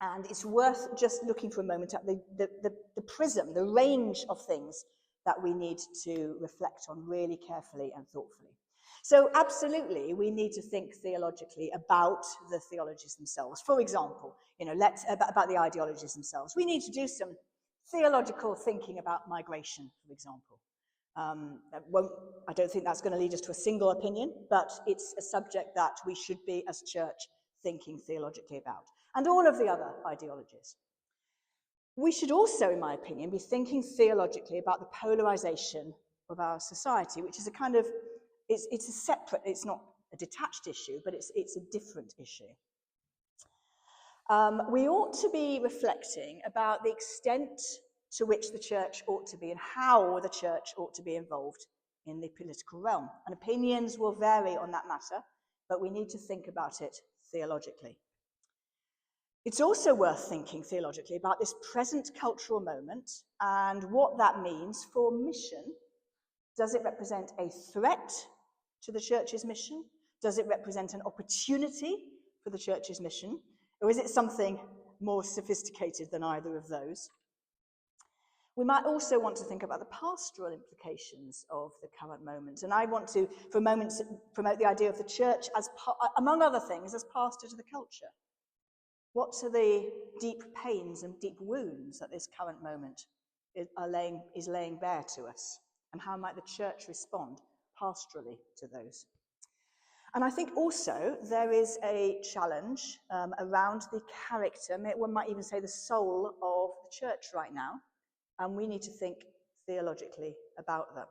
And it's worth just looking for a moment at the prism, the range of things that we need to reflect on really carefully and thoughtfully. So absolutely, we need to think theologically about the theologies themselves. For example, about the ideologies themselves. We need to do some theological thinking about migration, for example. I don't think that's going to lead us to a single opinion, but it's a subject that we should be, as church, thinking theologically about. And all of the other ideologies. We should also, in my opinion, be thinking theologically about the polarization of our society, which is a kind of, it's a separate, it's not a detached issue, but it's a different issue. We ought to be reflecting about the extent to which the church ought to be and how the church ought to be involved in the political realm. And opinions will vary on that matter, but we need to think about it theologically. It's also worth thinking theologically about this present cultural moment and what that means for mission. Does it represent a threat to the church's mission? Does it represent an opportunity for the church's mission? Or is it something more sophisticated than either of those? We might also want to think about the pastoral implications of the current moment. And I want to, for a moment, promote the idea of the church as, among other things, as pastor to the culture. What are the deep pains and deep wounds that this current moment is laying bare to us? And how might the church respond pastorally to those? And I think also there is a challenge around the character, one might even say the soul of the church right now. And we need to think theologically about that.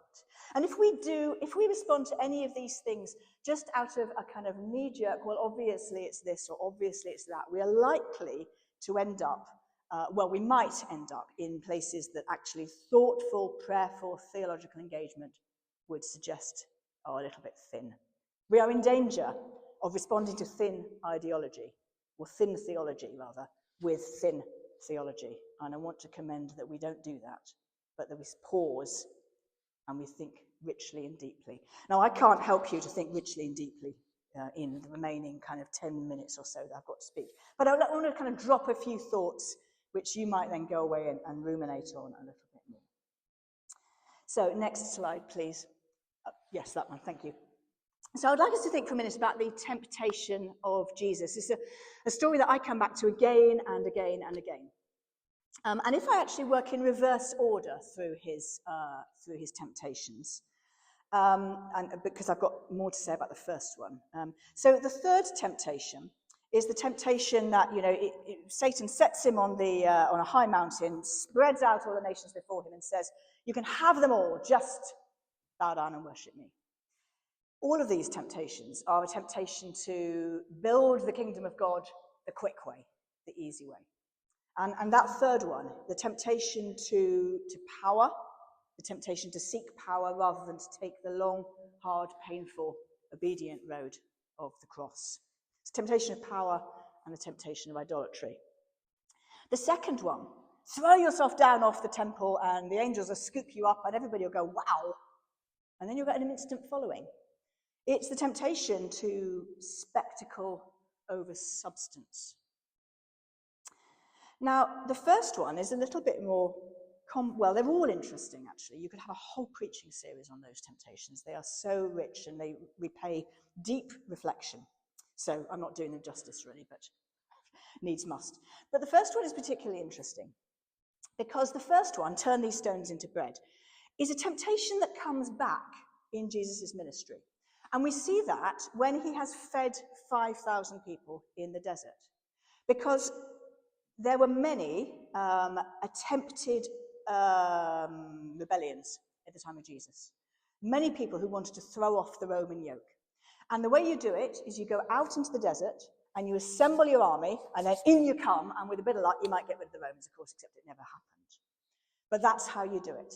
And if we respond to any of these things just out of a kind of knee-jerk, well, obviously it's this or obviously it's that, we are likely to end up, we might end up in places that actually thoughtful, prayerful, theological engagement would suggest are a little bit thin. We are in danger of responding to thin ideology, or thin theology rather, with thin theology. And I want to commend that we don't do that, but that we pause and we think richly and deeply. Now, I can't help you to think richly and deeply in the remaining kind of 10 minutes or so that I've got to speak. But I want to kind of drop a few thoughts which you might then go away and ruminate on a little bit more. So next slide, please. Yes, that one, thank you. So I'd like us to think for a minute about the temptation of Jesus. It's a story that I come back to again and again and again. And if I actually work in reverse order through his temptations, and because I've got more to say about the first one. So the third temptation is the temptation that, Satan sets him on a high mountain, spreads out all the nations before him and says, you can have them all, just bow down and worship me. All of these temptations are a temptation to build the kingdom of God the quick way, the easy way. And that third one, the temptation to power, the temptation to seek power rather than to take the long, hard, painful, obedient road of the cross. It's the temptation of power and the temptation of idolatry. The second one, throw yourself down off the temple and the angels will scoop you up and everybody will go, wow, and then you'll get an instant following. It's the temptation to spectacle over substance. Now, the first one is a little bit more, well, they're all interesting, actually. You could have a whole preaching series on those temptations. They are so rich and they repay deep reflection. So I'm not doing them justice, really, but needs must. But the first one is particularly interesting because the first one, turn these stones into bread, is a temptation that comes back in Jesus' ministry. And we see that when he has fed 5,000 people in the desert. Because there were many attempted rebellions at the time of Jesus. Many people who wanted to throw off the Roman yoke. And the way you do it is you go out into the desert and you assemble your army, and then in you come, and with a bit of luck, you might get rid of the Romans, of course, except it never happened. But that's how you do it.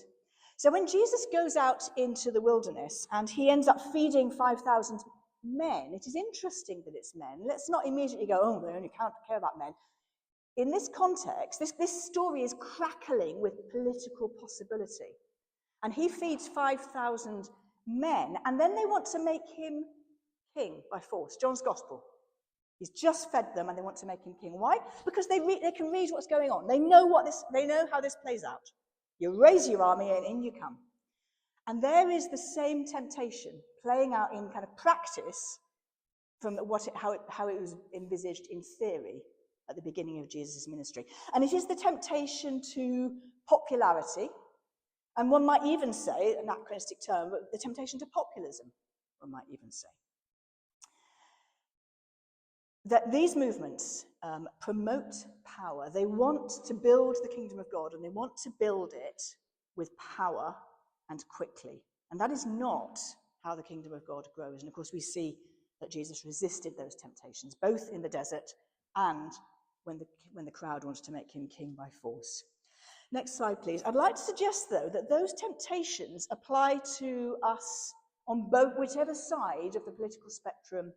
So when Jesus goes out into the wilderness and he ends up feeding 5,000 men, it is interesting that it's men. Let's not immediately go, oh, they only care about men. In this context, this story is crackling with political possibility. And he feeds 5,000 men, and then they want to make him king by force. John's Gospel. He's just fed them, and they want to make him king. Why? Because they can read what's going on. They know how this plays out. You raise your army, and in you come. And there is the same temptation playing out in kind of practice from how it was envisaged in theory at the beginning of Jesus' ministry. And it is the temptation to popularity, and one might even say, an anachronistic term, but the temptation to populism, one might even say. That these movements promote power. They want to build the kingdom of God, and they want to build it with power and quickly. And that is not how the kingdom of God grows. And of course, we see that Jesus resisted those temptations, both in the desert and when the crowd wanted to make him king by force. Next slide, please. I'd like to suggest, though, that those temptations apply to us on whichever side of the political spectrum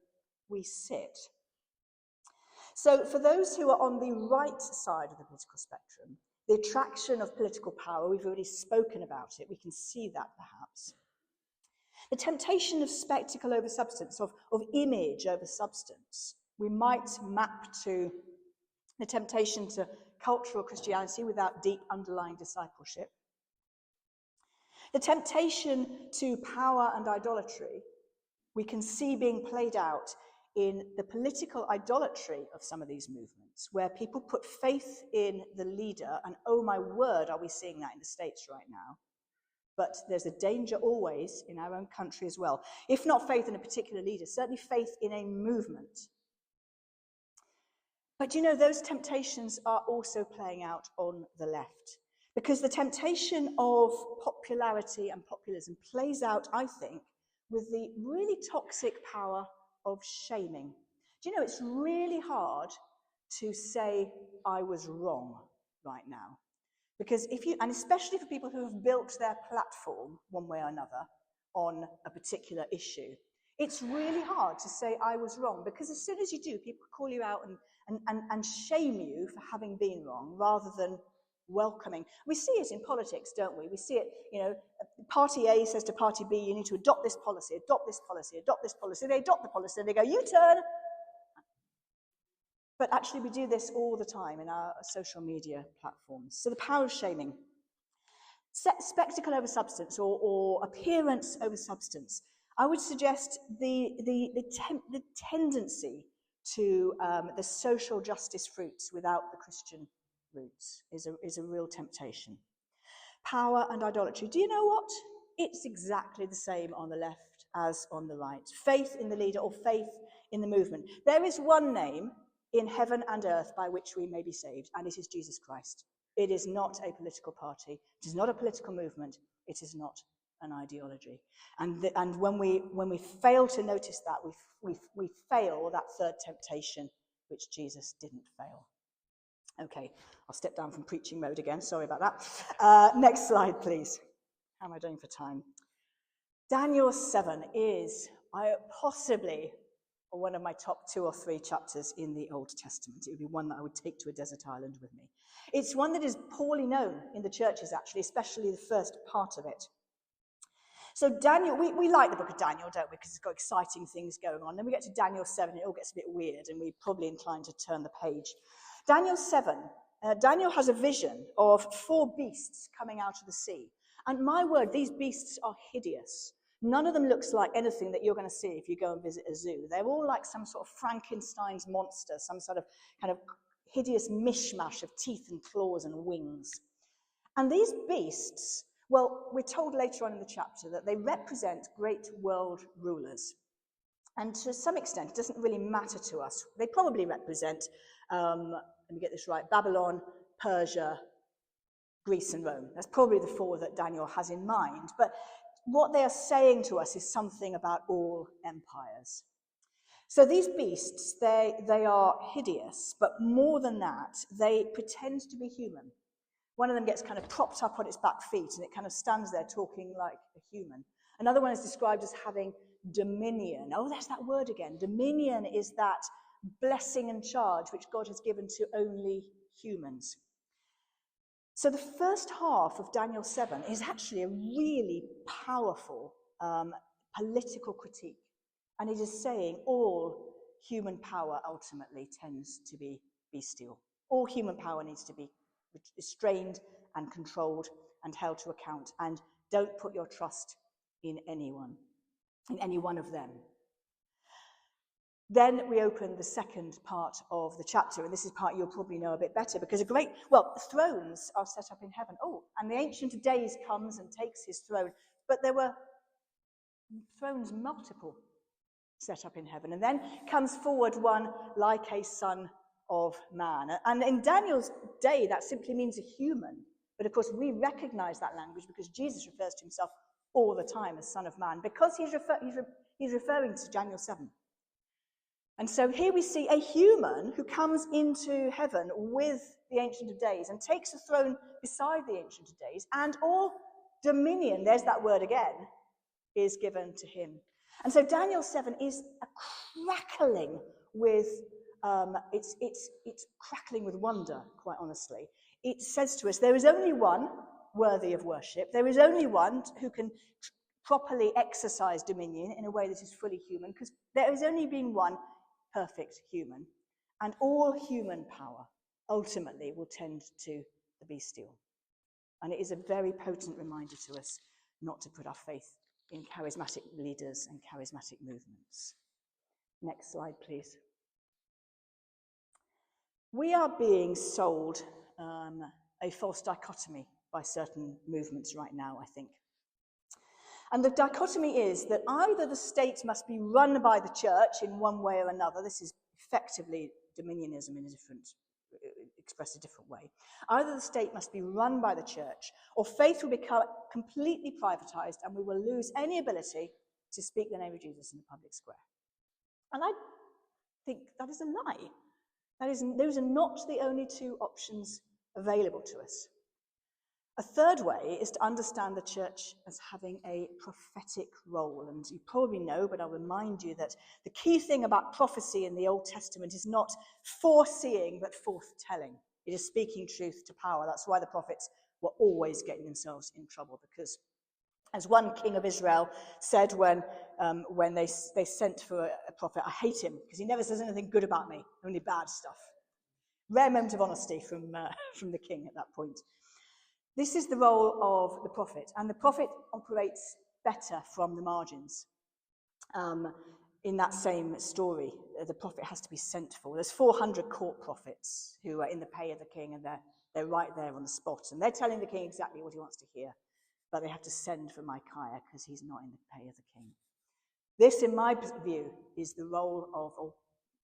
we sit. So for those who are on the right side of the political spectrum, the attraction of political power, we've already spoken about it, we can see that perhaps. The temptation of spectacle over substance, of image over substance, we might map to the temptation to cultural Christianity without deep underlying discipleship. The temptation to power and idolatry, we can see being played out in the political idolatry of some of these movements, where people put faith in the leader, and oh my word, are we seeing that in the States right now. But there's a danger always in our own country as well. If not faith in a particular leader, certainly faith in a movement. But those temptations are also playing out on the left, because the temptation of popularity and populism plays out, I think, with the really toxic power of shaming. It's really hard to say, I was wrong right now. Because and especially for people who have built their platform one way or another on a particular issue, it's really hard to say I was wrong, because as soon as you do, people call you out and shame you for having been wrong rather than welcoming. We see it in politics, don't we? We see it, Party A says to Party B, you need to adopt this policy, adopt this policy, adopt this policy. They adopt the policy and they go, you turn. But actually we do this all the time in our social media platforms. So the power of shaming. spectacle over substance, or appearance over substance. I would suggest the tendency to the social justice fruits without the Christian roots is a real temptation. Power and idolatry. Do you know what? It's exactly the same on the left as on the right. Faith in the leader or faith in the movement. There is one name in heaven and earth by which we may be saved, and it is Jesus Christ. It is not a political party. It is not a political movement. It is not an ideology. And when we fail to notice that, we fail that third temptation, which Jesus didn't fail. Okay, I'll step down from preaching mode again. Sorry about that. Next slide, please. How am I doing for time? Daniel 7 is possibly one of my top 2 or 3 chapters in the Old Testament. It would be one that I would take to a desert island with me. It's one that is poorly known in the churches, actually, especially the first part of it. So Daniel, we like the book of Daniel, don't we? Because it's got exciting things going on. Then we get to Daniel 7, it all gets a bit weird, and we're probably inclined to turn the page. Daniel 7, Daniel has a vision of 4 beasts coming out of the sea. And my word, these beasts are hideous. None of them looks like anything that you're going to see if you go and visit a zoo. They're all like some sort of Frankenstein's monster, some sort of kind of hideous mishmash of teeth and claws and wings. And these beasts, well, we're told later on in the chapter that they represent great world rulers. And to some extent, it doesn't really matter to us. They probably represent, let me get this right, Babylon, Persia, Greece and Rome. That's probably the 4 that Daniel has in mind. But what they are saying to us is something about all empires. So these beasts, they are hideous, but more than that, they pretend to be human. One of them gets kind of propped up on its back feet, and it kind of stands there talking like a human. Another one is described as having dominion. Oh, there's that word again. Dominion is that blessing and charge which God has given to only humans. So the first half of Daniel 7 is actually a really powerful political critique. And it is saying all human power ultimately tends to be bestial. All human power needs to be restrained and controlled and held to account. And don't put your trust in anyone, in any one of them. Then we open the second part of the chapter, and this is part you'll probably know a bit better, because thrones are set up in heaven. Oh, and the Ancient of Days comes and takes his throne, but there were thrones multiple set up in heaven. And then comes forward one like a son of man. And in Daniel's day, that simply means a human. But of course, we recognize that language because Jesus refers to himself all the time as Son of Man, because he's referring to Daniel 7. And so here we see a human who comes into heaven with the Ancient of Days and takes a throne beside the Ancient of Days, and all dominion, there's that word again, is given to him. And so Daniel 7 is a crackling with, it's crackling with wonder, quite honestly. It says to us, there is only one worthy of worship. There is only one who can properly exercise dominion in a way that is fully human, because there has only been one perfect human, and all human power ultimately will tend to the bestial. And it is a very potent reminder to us not to put our faith in charismatic leaders and charismatic movements. Next slide, please. We are being sold a false dichotomy by certain movements right now, I think. And the dichotomy is that either the state must be run by the church in one way or another. This is effectively dominionism in a different, expressed a different way. Either the state must be run by the church, or faith will become completely privatized, and we will lose any ability to speak the name of Jesus in the public square. And I think that is a lie. Those are not the only 2 options available to us. A third way is to understand the church as having a prophetic role. And you probably know, but I'll remind you that the key thing about prophecy in the Old Testament is not foreseeing, but forthtelling. It is speaking truth to power. That's why the prophets were always getting themselves in trouble, because as one king of Israel said when they sent for a prophet, I hate him because he never says anything good about me, only bad stuff. Rare moment of honesty from the king at that point. This is the role of the prophet, and the prophet operates better from the margins. In that same story, the prophet has to be sent for. There's 400 court prophets who are in the pay of the king, and they're right there on the spot, and they're telling the king exactly what he wants to hear, but they have to send for Micaiah because he's not in the pay of the king. This, in my view, is the role of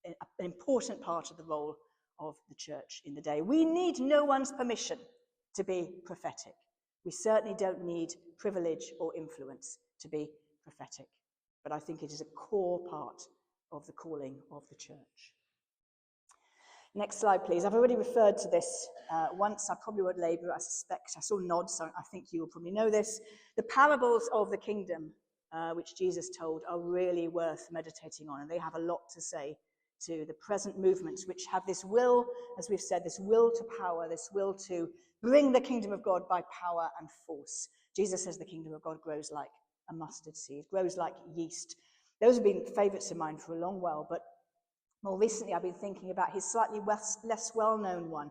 an important part of the role of the church in the day. We need no one's permission to be prophetic. We certainly don't need privilege or influence to be prophetic, but I think it is a core part of the calling of the church. Next slide, please. I've already referred to this once. I probably won't labour. I suspect. I saw nods, so I think you will probably know this. The parables of the kingdom, which Jesus told, are really worth meditating on, and they have a lot to say to the present movements, which have this will, as we've said, this will to power, this will to bring the kingdom of God by power and force. Jesus says the kingdom of God grows like a mustard seed, grows like yeast. Those have been favourites of mine for a long while, but more recently I've been thinking about his slightly less well-known one,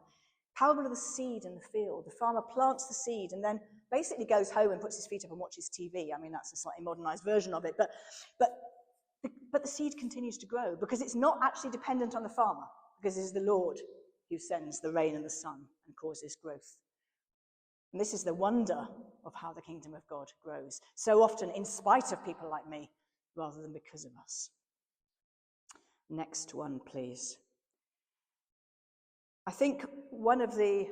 parable of the seed in the field. The farmer plants the seed and then basically goes home and puts his feet up and watches TV. I mean, that's a slightly modernised version of it, but the seed continues to grow because it's not actually dependent on the farmer, because it is the Lord who sends the rain and the sun and causes growth. And this is the wonder of how the kingdom of God grows, so often in spite of people like me, rather than because of us. Next one, please. I think one of the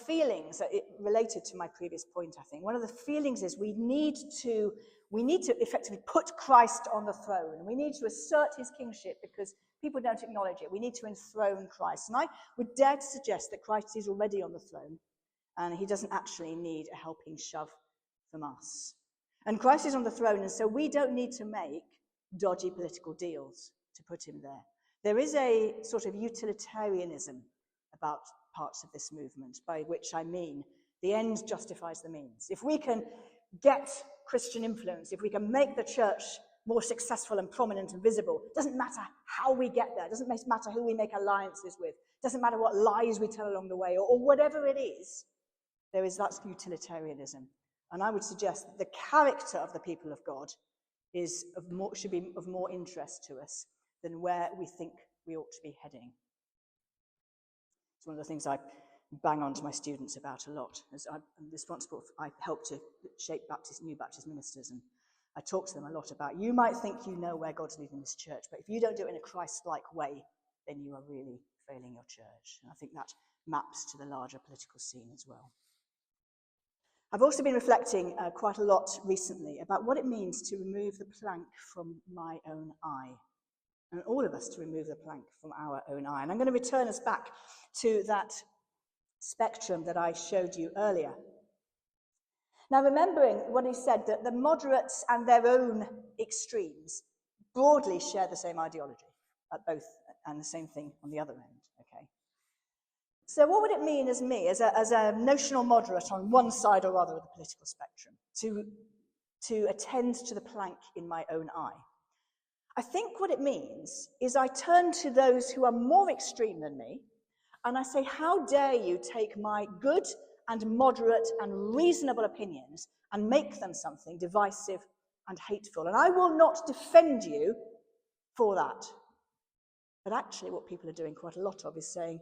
feelings that it related to my previous point, I think, one of the feelings is we need to effectively put Christ on the throne. We need to assert his kingship because people don't acknowledge it. We need to enthrone Christ. And I would dare to suggest that Christ is already on the throne and he doesn't actually need a helping shove from us. And Christ is on the throne, and so we don't need to make dodgy political deals to put him there. There is a sort of utilitarianism about parts of this movement, by which I mean the end justifies the means. If we can get Christian influence, if we can make the church more successful and prominent and visible, it doesn't matter how we get there, it doesn't matter who we make alliances with, it doesn't matter what lies we tell along the way, or whatever it is, there is that utilitarianism. And I would suggest that the character of the people of God should be of more interest to us than where we think we ought to be heading. It's one of the things I bang on to my students about a lot. As I'm responsible, I help to shape new Baptist ministers, and I talk to them a lot about, you might think you know where God's leading this church, but if you don't do it in a Christ-like way, then you are really failing your church. And I think that maps to the larger political scene as well. I've also been reflecting quite a lot recently about what it means to remove the plank from my own eye, and all of us to remove the plank from our own eye. And I'm going to return us back to that spectrum that I showed you earlier. Now, remembering what he said, that the moderates and their own extremes broadly share the same ideology at both, and the same thing on the other end, okay? So what would it mean as me, as a notional moderate on one side or other of the political spectrum, to attend to the plank in my own eye? I think what it means is I turn to those who are more extreme than me, and I say, how dare you take my good and moderate and reasonable opinions and make them something divisive and hateful? And I will not defend you for that. But actually what people are doing quite a lot of is saying,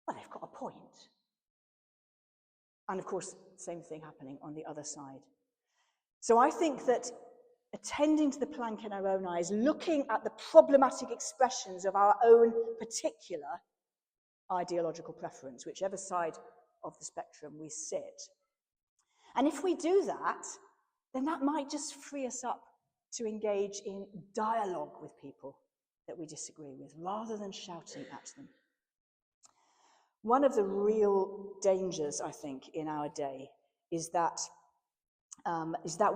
well, they've got a point. And of course, same thing happening on the other side. So I think that attending to the plank in our own eyes, looking at the problematic expressions of our own particular ideological preference, whichever side of the spectrum we sit. And if we do that, then that might just free us up to engage in dialogue with people that we disagree with, rather than shouting at them. One of the real dangers, I think, in our day is that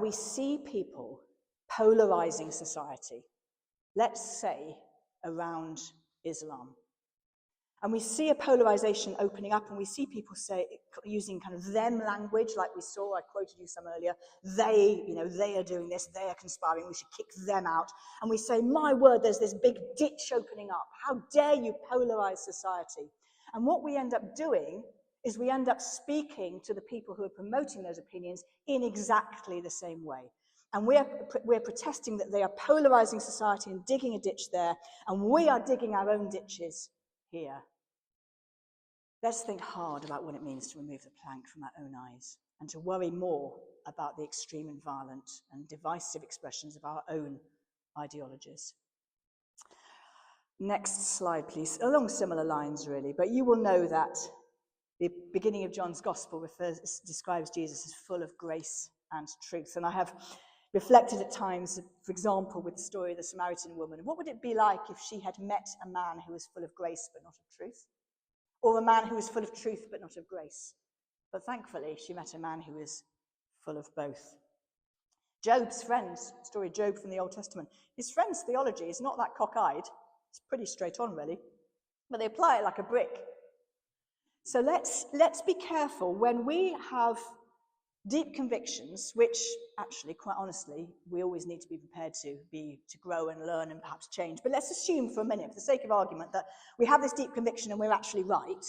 we see people polarizing society, let's say around Islam. And we see a polarization opening up, and we see people using kind of them language, like we saw, I quoted you some earlier, they are doing this, they are conspiring, we should kick them out. And we say, my word, there's this big ditch opening up. How dare you polarize society? And what we end up doing is we end up speaking to the people who are promoting those opinions in exactly the same way. And we're protesting that they are polarizing society and digging a ditch there, and we are digging our own ditches here. Let's think hard about what it means to remove the plank from our own eyes and to worry more about the extreme and violent and divisive expressions of our own ideologies. Next slide, please. Along similar lines, really, but you will know that the beginning of John's Gospel describes Jesus as full of grace and truth. And I have reflected at times, for example, with the story of the Samaritan woman. What would it be like if she had met a man who was full of grace but not of truth? Or a man who was full of truth but not of grace? But thankfully, she met a man who was full of both. Job's friends, story of Job from the Old Testament, his friend's theology is not that cockeyed. It's pretty straight on, really. But they apply it like a brick. So let's be careful when we have deep convictions, which actually, quite honestly, we always need to be prepared to grow and learn and perhaps change. But let's assume for a minute, for the sake of argument, that we have this deep conviction and we're actually right.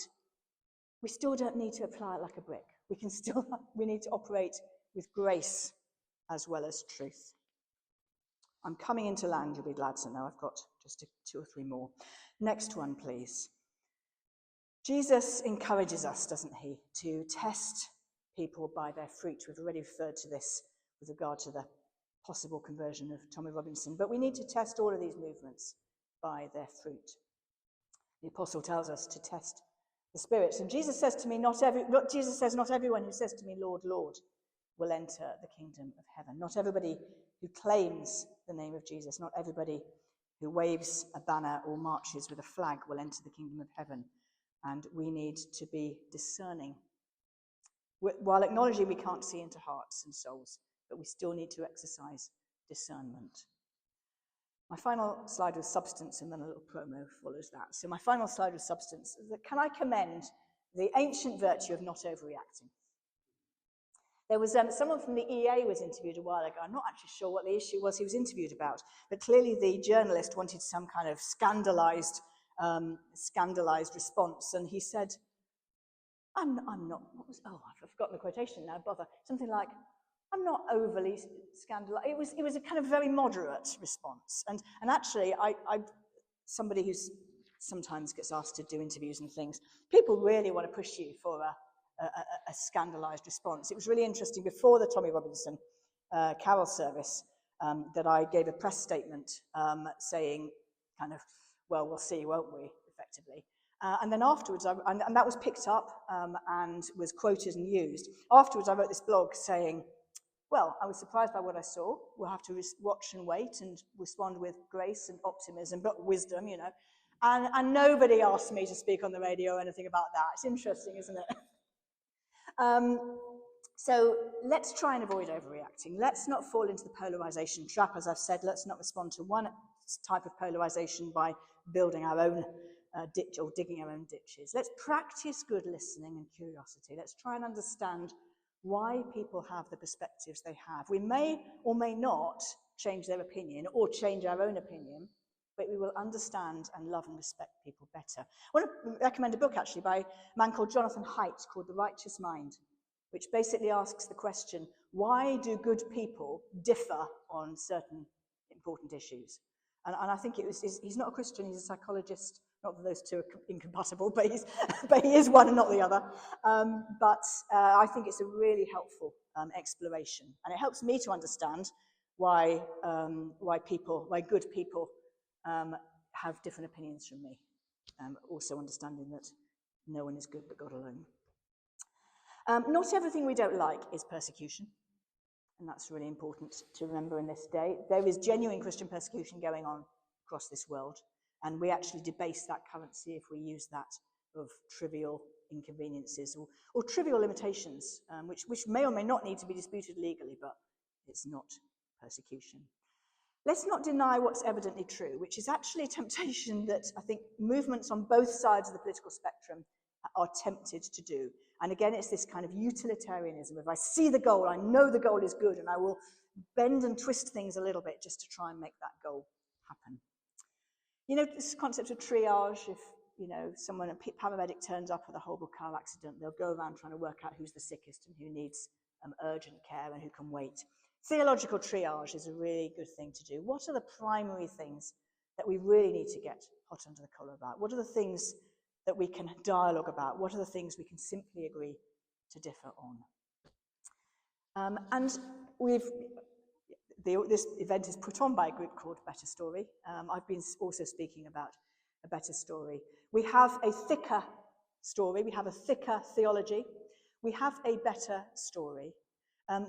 We still don't need to apply it like a brick. We need to operate with grace as well as truth. I'm coming into land, you'll be glad to know. I've got just 2 or 3 more. Next one, please. Jesus encourages us, doesn't he, to test people by their fruit. We've already referred to this with regard to the possible conversion of Tommy Robinson. But we need to test all of these movements by their fruit. The apostle tells us to test the spirits. And Jesus says to me, not everyone who says to me, Lord, Lord, will enter the kingdom of heaven. Not everybody who claims the name of Jesus, not everybody who waves a banner or marches with a flag will enter the kingdom of heaven. And we need to be discerning, while acknowledging we can't see into hearts and souls, but we still need to exercise discernment. My final slide was substance, and then a little promo follows that. So my final slide was substance. Can I commend the ancient virtue of not overreacting? There was someone from the EA was interviewed a while ago. I'm not actually sure what the issue was he was interviewed about, but clearly the journalist wanted some kind of scandalized response, and he said, I'm not, I've forgotten the quotation now, bother. Something like, I'm not overly scandalized. It was a kind of very moderate response. And actually, I somebody who sometimes gets asked to do interviews and things, people really want to push you for a scandalized response. It was really interesting before the Tommy Robinson carol service that I gave a press statement saying kind of, well, we'll see, won't we, effectively. And then afterwards, and that was picked up and was quoted and used. Afterwards, I wrote this blog saying, well, I was surprised by what I saw. We'll have to watch and wait and respond with grace and optimism, but wisdom, you know. And nobody asked me to speak on the radio or anything about that. It's interesting, isn't it? So let's try and avoid overreacting. Let's not fall into the polarization trap. As I've said, let's not respond to one type of polarization by building our own ditch or digging our own ditches. Let's practice good listening and curiosity. Let's try and understand why people have the perspectives they have. We may or may not change their opinion or change our own opinion, but we will understand and love and respect people better. I want to recommend a book, actually, by a man called Jonathan Haidt called The Righteous Mind, which basically asks the question, why do good people differ on certain important issues? And I think he's not a Christian, he's a psychologist. Not that those two are incompatible, but he is one and not the other. But I think it's a really helpful exploration. And it helps me to understand why good people have different opinions from me. Also understanding that no one is good but God alone. Not everything we don't like is persecution. And that's really important to remember in this day. There is genuine Christian persecution going on across this world. And we actually debase that currency if we use that of trivial inconveniences or trivial limitations, which may or may not need to be disputed legally, but it's not persecution. Let's not deny what's evidently true, which is actually a temptation that I think movements on both sides of the political spectrum are tempted to do. And again, it's this kind of utilitarianism. If I see the goal, I know the goal is good, and I will bend and twist things a little bit just to try and make that goal happen. You know, this concept of triage, you know, a paramedic turns up with a horrible car accident, they'll go around trying to work out who's the sickest and who needs urgent care and who can wait. Theological triage is a really good thing to do. What are the primary things that we really need to get hot under the collar about? What are the things that we can dialogue about? What are the things we can simply agree to differ on? This event is put on by a group called Better Story. I've been also speaking about a better story. We have a thicker story. We have a thicker theology. We have a better story.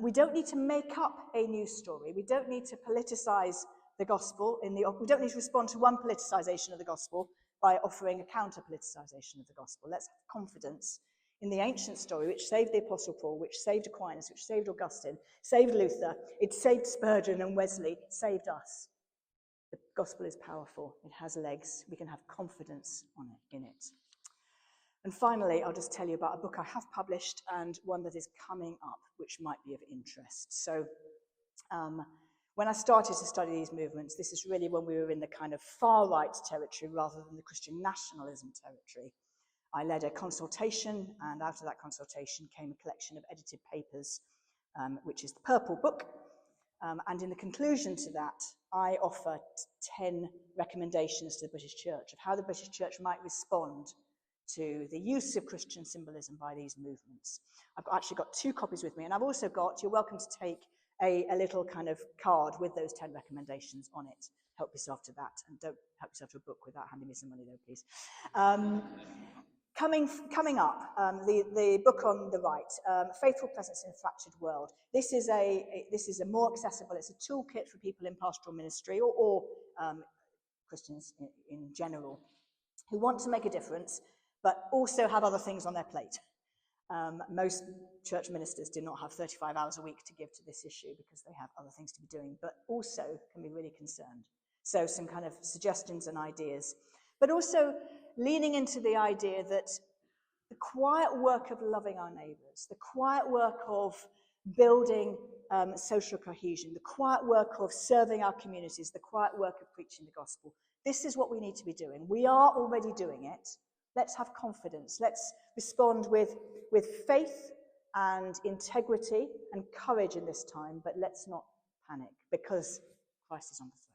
We don't need to make up a new story. We don't need to politicize the gospel. We don't need to respond to one politicization of the gospel by offering a counter-politicization of the gospel. Let's have confidence in the ancient story, which saved the Apostle Paul, which saved Aquinas, which saved Augustine, saved Luther, it saved Spurgeon and Wesley, it saved us. The gospel is powerful, it has legs, we can have confidence in it. And finally, I'll just tell you about a book I have published and one that is coming up, which might be of interest. So when I started to study these movements, this is really when we were in the kind of far-right territory rather than the Christian nationalism territory. I led a consultation, and out of that consultation came a collection of edited papers, which is the Purple Book. And in the conclusion to that, I offer 10 recommendations to the British Church of how the British Church might respond to the use of Christian symbolism by these movements. I've actually got 2 copies with me, and I've also got, you're welcome to take a little kind of card with those 10 recommendations on it. Help yourself to that, and don't help yourself to a book without handing me some money though, please. Coming up, the book on the right, Faithful Presence in a Fractured World. This is a more accessible, it's a toolkit for people in pastoral ministry or Christians in general who want to make a difference, but also have other things on their plate. Most church ministers do not have 35 hours a week to give to this issue because they have other things to be doing, but also can be really concerned. So some kind of suggestions and ideas, but also leaning into the idea that the quiet work of loving our neighbours, the quiet work of building social cohesion, the quiet work of serving our communities, the quiet work of preaching the gospel, this is what we need to be doing. We are already doing it. Let's have confidence. Let's respond with faith and integrity and courage in this time, but let's not panic because Christ is on the throne.